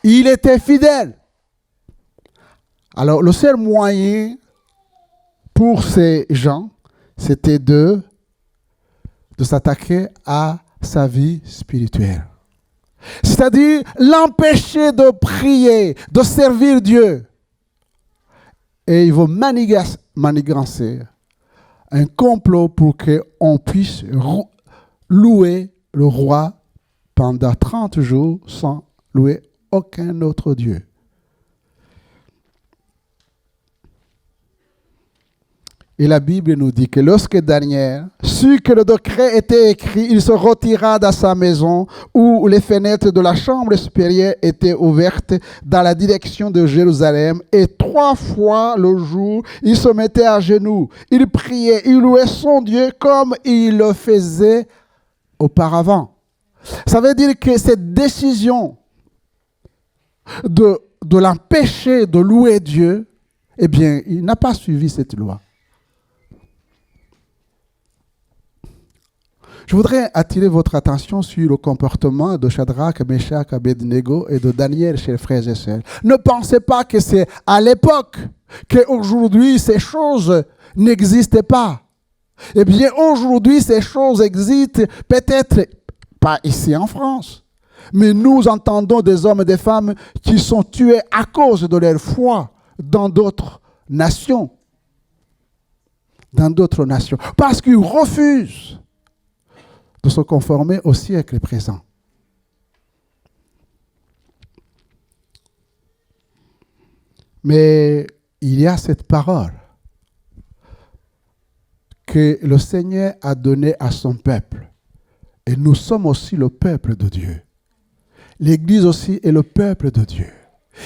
Il était fidèle. Alors, le seul moyen pour ces gens, c'était de s'attaquer à sa vie spirituelle. C'est-à-dire l'empêcher de prier, de servir Dieu. Et ils vont manigancer un complot pour qu'on puisse louer le roi pendant 30 jours sans louer aucun autre Dieu. Et la Bible nous dit que lorsque Daniel sut que le décret était écrit, il se retira dans sa maison où les fenêtres de la chambre supérieure étaient ouvertes dans la direction de Jérusalem. Et 3 fois le jour, il se mettait à genoux. Il priait, il louait son Dieu comme il le faisait auparavant. Ça veut dire que cette décision de l'empêcher de louer Dieu, eh bien, il n'a pas suivi cette loi. Je voudrais attirer votre attention sur le comportement de Shadrach, Meshach, Abednego et de Daniel, chers frères et sœurs. Ne pensez pas que c'est à l'époque qu'aujourd'hui ces choses n'existaient pas. Eh bien, aujourd'hui, ces choses existent, peut-être pas ici en France, Mais nous entendons des hommes et des femmes qui sont tués à cause de leur foi dans d'autres nations. Dans d'autres nations. Parce qu'ils refusent de se conformer au siècle présent. Mais il y a cette parole que le Seigneur a donnée à son peuple. Et nous sommes aussi le peuple de Dieu. L'Église aussi est le peuple de Dieu.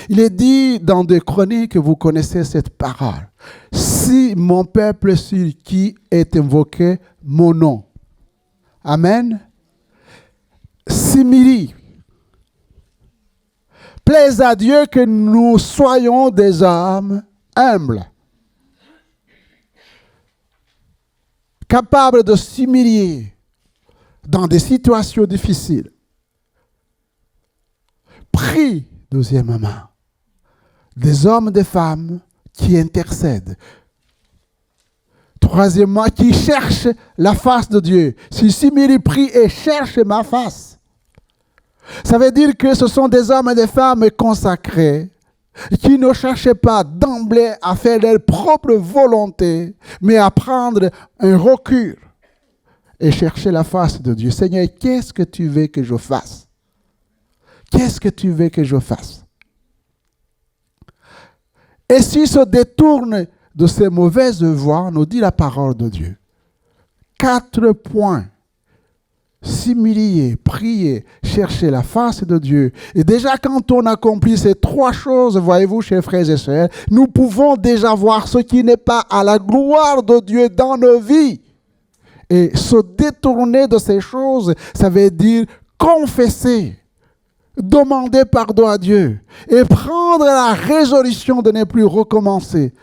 Il est dit dans des chroniques, vous connaissez cette parole. Si mon peuple sur qui est invoqué mon nom. Amen. Simili. Plaise à Dieu que nous soyons des hommes humbles. Capables de s'humilier dans des situations difficiles. Prie, deuxièmement, des hommes, des femmes qui intercèdent. Troisièmement, qui cherchent la face de Dieu. Si Simili prie et cherche ma face, ça veut dire que ce sont des hommes et des femmes consacrés qui ne cherchaient pas d'emblée à faire leur propre volonté, mais à prendre un recul et chercher la face de Dieu. Seigneur, qu'est-ce que tu veux que je fasse? Qu'est-ce que tu veux que je fasse? Et s'ils se détournent de ces mauvaises voies, nous dit la parole de Dieu. 4 points. S'humilier, prier, chercher la face de Dieu. Et déjà quand on accomplit ces 3 choses, voyez-vous, chers frères et sœurs, nous pouvons déjà voir ce qui n'est pas à la gloire de Dieu dans nos vies. Et se détourner de ces choses, ça veut dire confesser, demander pardon à Dieu et prendre la résolution de ne plus recommencer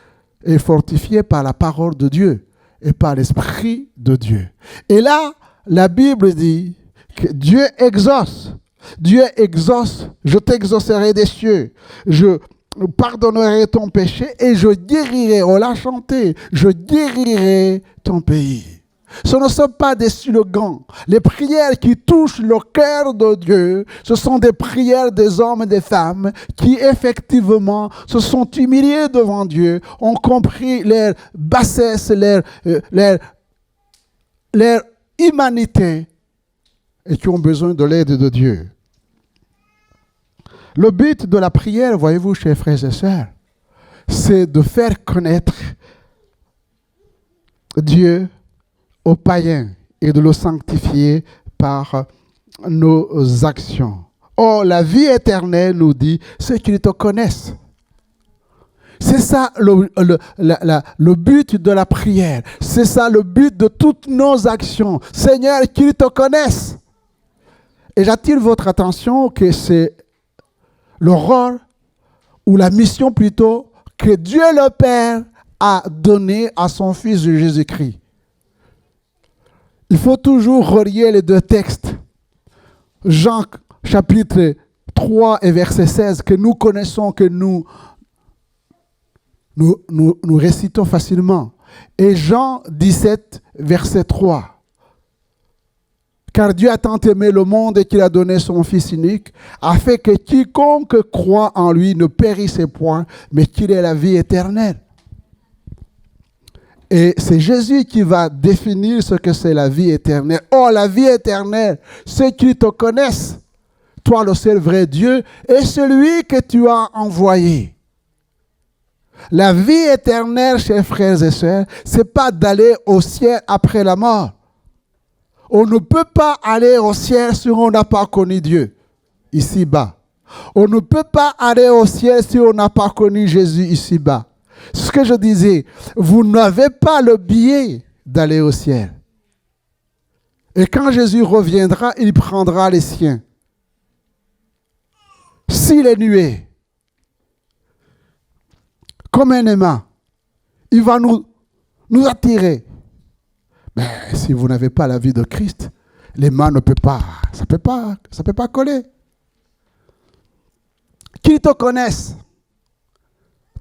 et fortifier par la parole de Dieu et par l'Esprit de Dieu. Et là, la Bible dit que Dieu exauce. Dieu exauce. Je t'exaucerai des cieux. Je pardonnerai ton péché et je guérirai. On l'a chanté. Je guérirai ton pays. Ce ne sont pas des slogans. Les prières qui touchent le cœur de Dieu, ce sont des prières des hommes et des femmes qui effectivement se sont humiliés devant Dieu, ont compris leur bassesse, leur humanité et qui ont besoin de l'aide de Dieu. Le but de la prière, voyez-vous, chers frères et sœurs, c'est de faire connaître Dieu aux païens et de le sanctifier par nos actions. Or, la vie éternelle nous dit ceux qui te connaissent. C'est ça le but de la prière. C'est ça le but de toutes nos actions. Seigneur, qu'ils te connaissent. Et j'attire votre attention que c'est le rôle, ou la mission plutôt, que Dieu le Père a donné à son Fils Jésus-Christ. Il faut toujours relier les 2 textes. Jean chapitre 3 et verset 16, que nous connaissons, que nous récitons facilement. Et Jean 17, verset 3. Car Dieu a tant aimé le monde et qu'il a donné son Fils unique, afin que quiconque croit en lui ne périsse point, mais qu'il ait la vie éternelle. Et c'est Jésus qui va définir ce que c'est la vie éternelle. Oh, la vie éternelle, ceux qui te connaissent, toi le seul vrai Dieu, et celui que tu as envoyé. La vie éternelle, chers frères et sœurs, c'est pas d'aller au ciel après la mort. On ne peut pas aller au ciel si on n'a pas connu Dieu, ici-bas. On ne peut pas aller au ciel si on n'a pas connu Jésus ici-bas. Ce que je disais, vous n'avez pas le billet d'aller au ciel. Et quand Jésus reviendra, il prendra les siens. S'il est nué, comme un aimant, il va nous attirer. Mais si vous n'avez pas la vie de Christ, l'aimant ne peut pas, ça peut pas coller. Qu'ils te connaissent,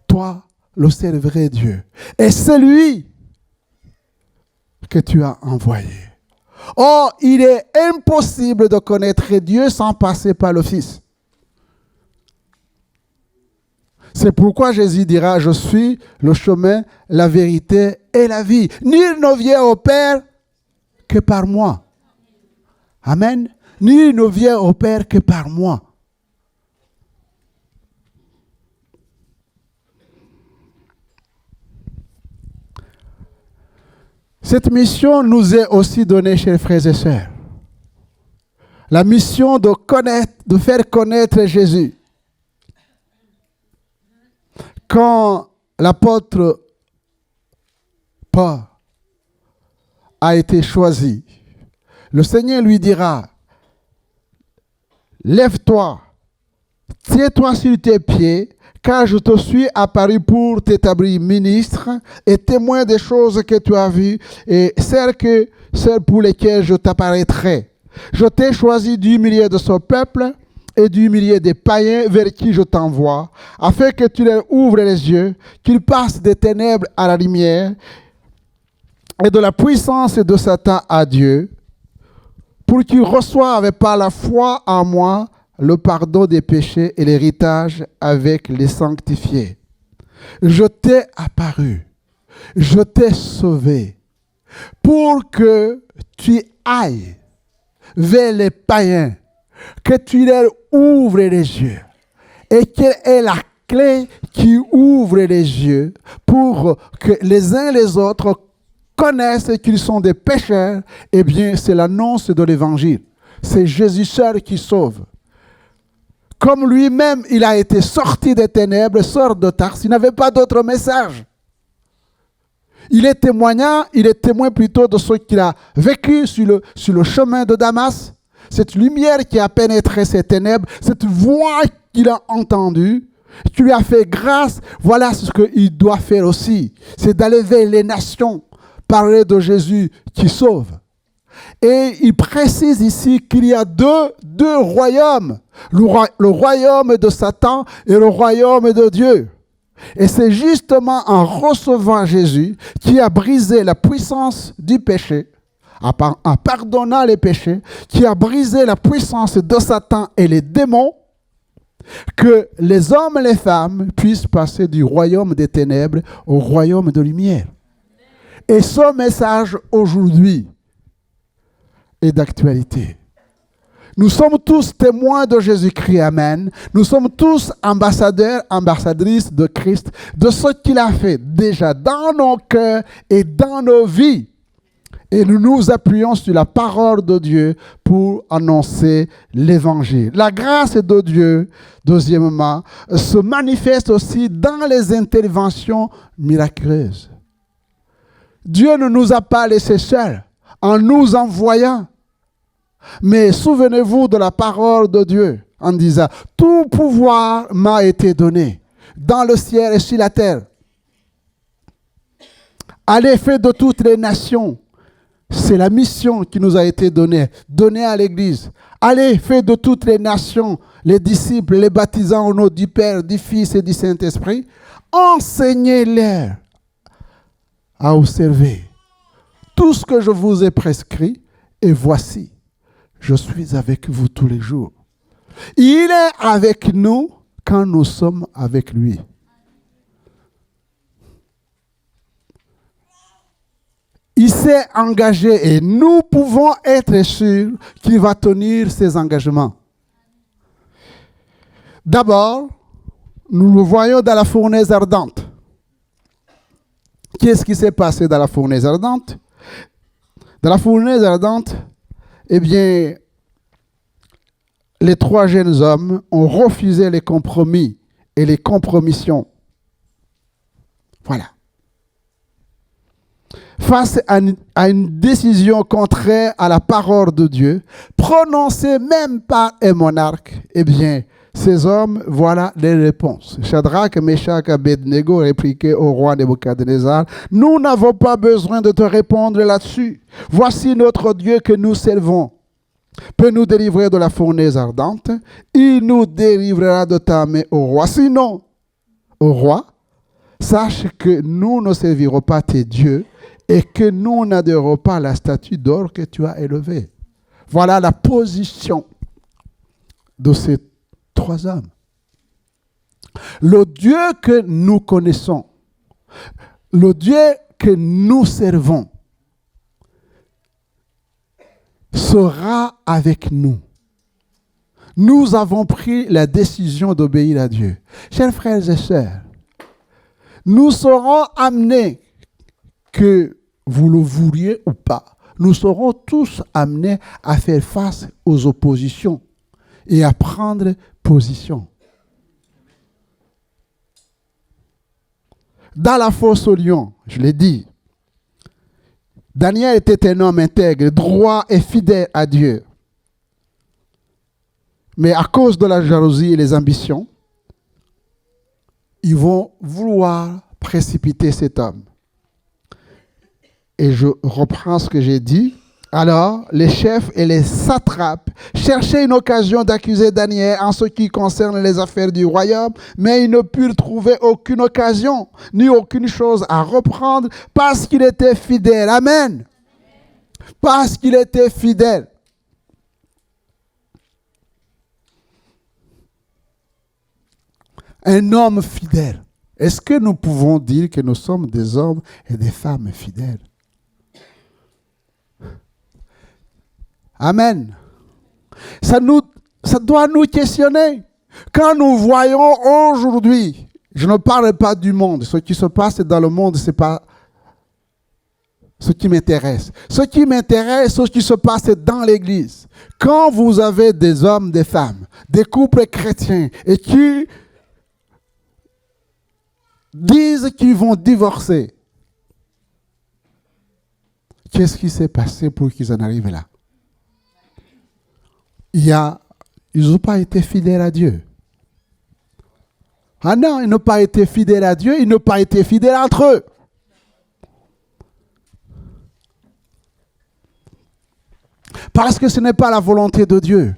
toi, le seul vrai Dieu, et celui que tu as envoyé. Or, il est impossible de connaître Dieu sans passer par le Fils. C'est pourquoi Jésus dira, je suis le chemin, la vérité et la vie. Nul ne vient au Père que par moi. Amen. Nul ne vient au Père que par moi. Cette mission nous est aussi donnée, chers frères et sœurs. La mission de faire connaître Jésus. Quand l'apôtre Paul a été choisi, le Seigneur lui dira, lève-toi, tiens-toi sur tes pieds, car je te suis apparu pour t'établir ministre et témoin des choses que tu as vues et celles pour lesquelles je t'apparaîtrai. Je t'ai choisi du milieu de ce peuple et du milieu des païens vers qui je t'envoie, afin que tu leur ouvres les yeux, qu'ils passent des ténèbres à la lumière et de la puissance de Satan à Dieu, pour qu'ils reçoivent par la foi en moi le pardon des péchés et l'héritage avec les sanctifiés. Je t'ai apparu, je t'ai sauvé, pour que tu ailles vers les païens, que tu leur ouvres les yeux, et quelle est la clé qui ouvre les yeux pour que les uns les autres connaissent qu'ils sont des pécheurs. Eh bien, c'est l'annonce de l'évangile. C'est Jésus seul qui sauve. Comme lui-même, il a été sorti des ténèbres, sort de Tarse, il n'avait pas d'autre message. Il est témoin plutôt de ce qu'il a vécu sur le chemin de Damas. Cette lumière qui a pénétré ces ténèbres, cette voix qu'il a entendue, qui lui a fait grâce, voilà ce qu'il doit faire aussi. C'est d'aller vers les nations, parler de Jésus qui sauve. Et il précise ici qu'il y a deux royaumes, le royaume de Satan et le royaume de Dieu. Et c'est justement en recevant Jésus qui a brisé la puissance du péché, en pardonnant les péchés, qui a brisé la puissance de Satan et les démons, que les hommes et les femmes puissent passer du royaume des ténèbres au royaume de lumière. Et ce message aujourd'hui est d'actualité. Nous sommes tous témoins de Jésus-Christ, amen. Nous sommes tous ambassadeurs, ambassadrices de Christ, de ce qu'il a fait déjà dans nos cœurs et dans nos vies. Et nous nous appuyons sur la parole de Dieu pour annoncer l'évangile. La grâce de Dieu, deuxièmement, se manifeste aussi dans les interventions miraculeuses. Dieu ne nous a pas laissés seuls en nous envoyant. Mais souvenez-vous de la parole de Dieu en disant « Tout pouvoir m'a été donné dans le ciel et sur la terre. Allez, faites de toutes les nations. » C'est la mission qui nous a été donnée à l'Église. Allez, faites de toutes les nations, les disciples, les baptisant au nom du Père, du Fils et du Saint-Esprit. Enseignez-leur à observer tout ce que je vous ai prescrit, et voici, je suis avec vous tous les jours. Il est avec nous quand nous sommes avec lui. Il s'est engagé et nous pouvons être sûrs qu'il va tenir ses engagements. D'abord, nous le voyons dans la fournaise ardente. Qu'est-ce qui s'est passé dans la fournaise ardente? Dans la fournaise ardente, eh bien, les trois jeunes hommes ont refusé les compromis et les compromissions. Voilà. Face à une décision contraire à la parole de Dieu, prononcée même par un monarque, eh bien, ces hommes, voilà les réponses. Shadrach, Meshach, Abednego répliquaient au roi Nebuchadnezzar, « Nous n'avons pas besoin de te répondre là-dessus. Voici notre Dieu que nous servons. Peut nous délivrer de la fournaise ardente. Il nous délivrera de ta main au roi. Sinon, au roi, sache que nous ne servirons pas tes dieux et que nous n'adhérons pas à la statue d'or que tu as élevée. Voilà la position de ces 3 hommes. Le Dieu que nous connaissons, le Dieu que nous servons, sera avec nous. Nous avons pris la décision d'obéir à Dieu. Chers frères et sœurs, nous serons amenés, que vous le vouliez ou pas, nous serons tous amenés à faire face aux oppositions et à prendre position. Dans la fosse au lion, je l'ai dit, Daniel était un homme intègre, droit et fidèle à Dieu. Mais à cause de la jalousie et les ambitions, ils vont vouloir précipiter cet homme. Et je reprends ce que j'ai dit. Alors, les chefs et les satrapes cherchaient une occasion d'accuser Daniel en ce qui concerne les affaires du royaume, mais ils ne purent trouver aucune occasion, ni aucune chose à reprendre, parce qu'il était fidèle. Amen. Parce qu'il était fidèle. Un homme fidèle. Est-ce que nous pouvons dire que nous sommes des hommes et des femmes fidèles? Amen. Ça doit nous questionner. Quand nous voyons aujourd'hui, je ne parle pas du monde, ce qui se passe dans le monde, ce n'est pas ce qui m'intéresse. Ce qui m'intéresse, c'est ce qui se passe dans l'Église. Quand vous avez des hommes, des femmes, des couples chrétiens, et qui disent qu'ils vont divorcer, qu'est-ce qui s'est passé pour qu'ils en arrivent là? Ils n'ont pas été fidèles à Dieu. Ah non, ils n'ont pas été fidèles à Dieu, ils n'ont pas été fidèles entre eux. Parce que ce n'est pas la volonté de Dieu.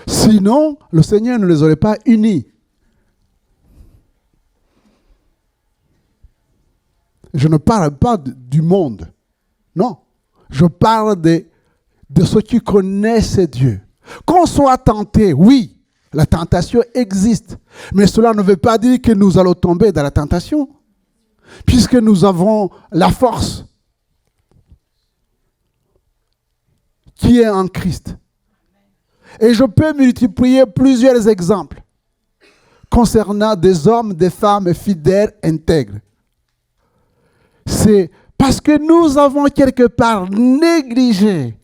Sinon, le Seigneur ne les aurait pas unis. Je ne parle pas du monde. Non. Je parle de ceux qui connaissent Dieu. Qu'on soit tenté, oui, la tentation existe. Mais cela ne veut pas dire que nous allons tomber dans la tentation. Puisque nous avons la force qui est en Christ. Et je peux multiplier plusieurs exemples concernant des hommes, des femmes fidèles, intègres. C'est parce que nous avons quelque part négligé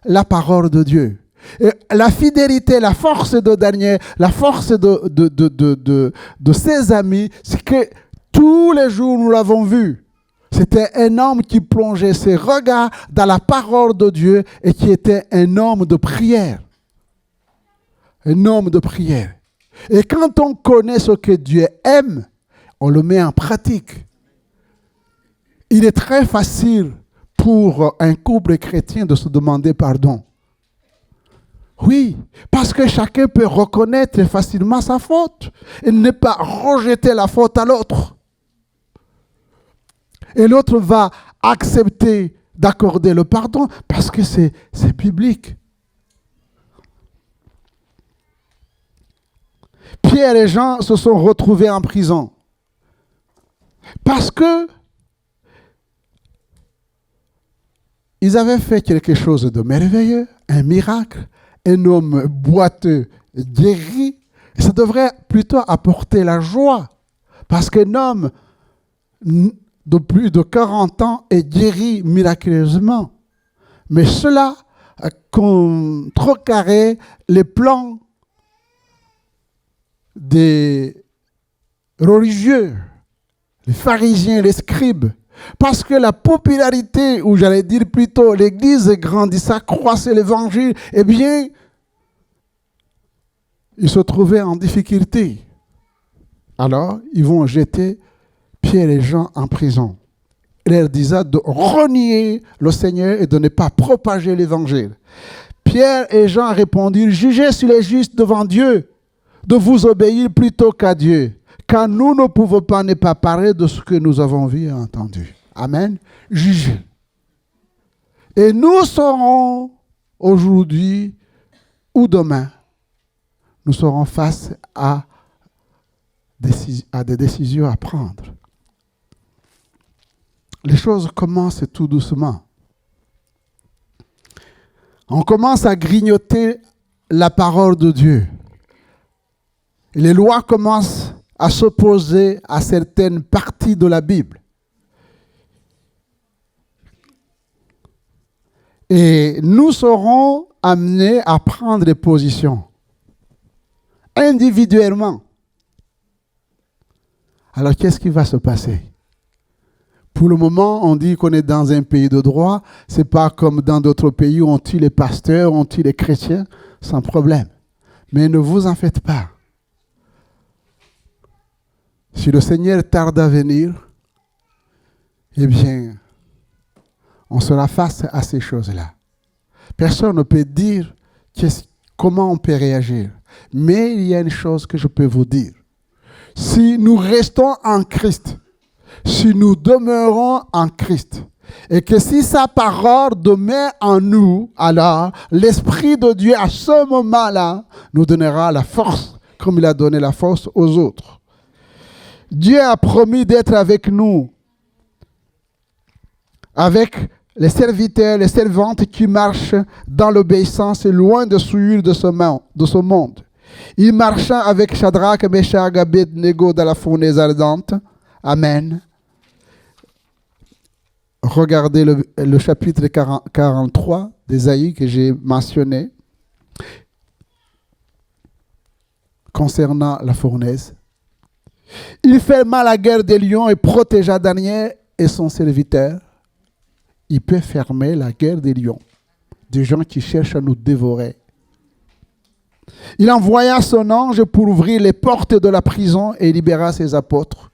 la parole de Dieu. Et la fidélité, la force de Daniel, la force de ses amis, c'est que tous les jours, nous l'avons vu, c'était un homme qui plongeait ses regards dans la parole de Dieu et qui était un homme de prière. Un homme de prière. Et quand on connaît ce que Dieu aime, on le met en pratique. Il est très facile pour un couple chrétien de se demander pardon. Oui, parce que chacun peut reconnaître facilement sa faute et ne pas rejeter la faute à l'autre. Et l'autre va accepter d'accorder le pardon parce que c'est biblique. Pierre et Jean se sont retrouvés en prison parce que ils avaient fait quelque chose de merveilleux, un miracle. Un homme boiteux guéri, ça devrait plutôt apporter la joie. Parce qu'un homme de plus de 40 ans est guéri miraculeusement. Mais cela contrecarrait les plans des religieux, les pharisiens, les scribes. Parce que la popularité, ou j'allais dire plutôt l'Église grandissait, croissait l'évangile, eh bien, ils se trouvaient en difficulté. Alors, ils vont jeter Pierre et Jean en prison. Il leur disait de renier le Seigneur et de ne pas propager l'évangile. Pierre et Jean répondirent, jugez s'il est juste devant Dieu de vous obéir plutôt qu'à Dieu. Car nous ne pouvons pas ne pas parler de ce que nous avons vu et entendu. Amen. Jugés. Et nous serons aujourd'hui ou demain, nous serons face à des décisions à prendre. Les choses commencent tout doucement. On commence à grignoter la parole de Dieu. Et les lois commencent à s'opposer à certaines parties de la Bible. Et nous serons amenés à prendre des positions individuellement. Alors, qu'est-ce qui va se passer? Pour le moment, on dit qu'on est dans un pays de droit. Ce n'est pas comme dans d'autres pays où on tue les pasteurs, on tue les chrétiens, sans problème. Mais ne vous en faites pas. Si le Seigneur tarde à venir, eh bien, on sera face à ces choses-là. Personne ne peut dire comment on peut réagir. Mais il y a une chose que je peux vous dire. Si nous restons en Christ, si nous demeurons en Christ, et que si sa parole demeure en nous, alors l'Esprit de Dieu à ce moment-là nous donnera la force, comme il a donné la force aux autres. Dieu a promis d'être avec nous, avec les serviteurs, les servantes qui marchent dans l'obéissance loin de souillure de ce monde. Il marcha avec Shadrach, Meshach, Abednego dans la fournaise ardente. Amen. Regardez le chapitre 43 d'Ésaïe que j'ai mentionné concernant la fournaise. Il ferma la guerre des lions et protégea Daniel et son serviteur. Il peut fermer la guerre des lions, des gens qui cherchent à nous dévorer. Il envoya son ange pour ouvrir les portes de la prison et libéra ses apôtres.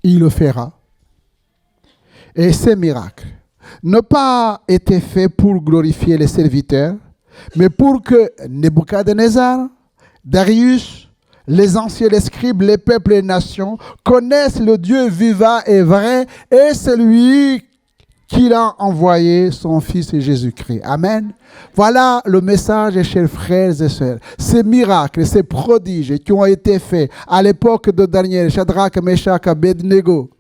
Il le fera. Et ces miracles n'ont pas été faits pour glorifier les serviteurs, mais pour que Nebuchadnezzar, Darius, les anciens, les scribes, les peuples et les nations connaissent le Dieu vivant et vrai et celui qu'il a envoyé, son Fils Jésus-Christ. Amen. Voilà le message, chers frères et sœurs. Ces miracles, ces prodiges qui ont été faits à l'époque de Daniel, Shadrach, Meshach, Abednego,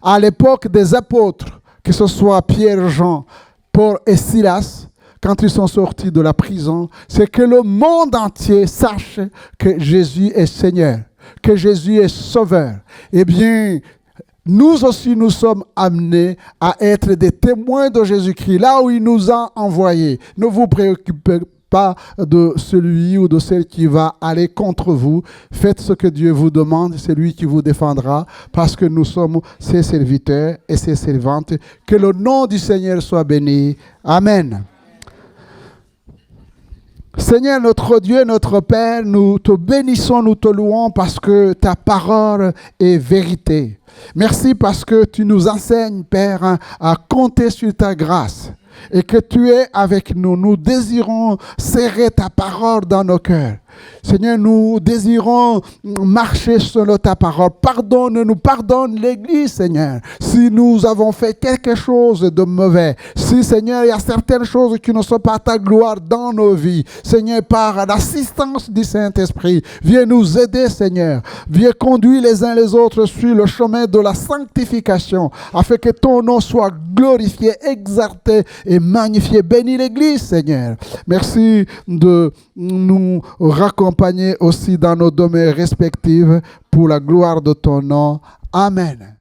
à l'époque des apôtres, que ce soit Pierre, Jean, Paul et Silas, quand ils sont sortis de la prison, c'est que le monde entier sache que Jésus est Seigneur, que Jésus est Sauveur. Eh bien, nous aussi, nous sommes amenés à être des témoins de Jésus-Christ, là où il nous a envoyés. Ne vous préoccupez pas de celui ou de celle qui va aller contre vous. Faites ce que Dieu vous demande, c'est lui qui vous défendra, parce que nous sommes ses serviteurs et ses servantes. Que le nom du Seigneur soit béni. Amen. Seigneur, notre Dieu, notre Père, nous te bénissons, nous te louons parce que ta parole est vérité. Merci parce que tu nous enseignes, Père, à compter sur ta grâce et que tu es avec nous. Nous désirons serrer ta parole dans nos cœurs. Seigneur, nous désirons marcher selon ta parole. Pardonne-nous, pardonne l'Église, Seigneur, si nous avons fait quelque chose de mauvais. Si, Seigneur, il y a certaines choses qui ne sont pas à ta gloire dans nos vies. Seigneur, par l'assistance du Saint-Esprit, viens nous aider, Seigneur. Viens conduire les uns les autres sur le chemin de la sanctification, afin que ton nom soit glorifié, exalté et magnifié. Bénis l'Église, Seigneur. Merci de nous raccompagner aussi dans nos domaines respectifs pour la gloire de ton nom. Amen.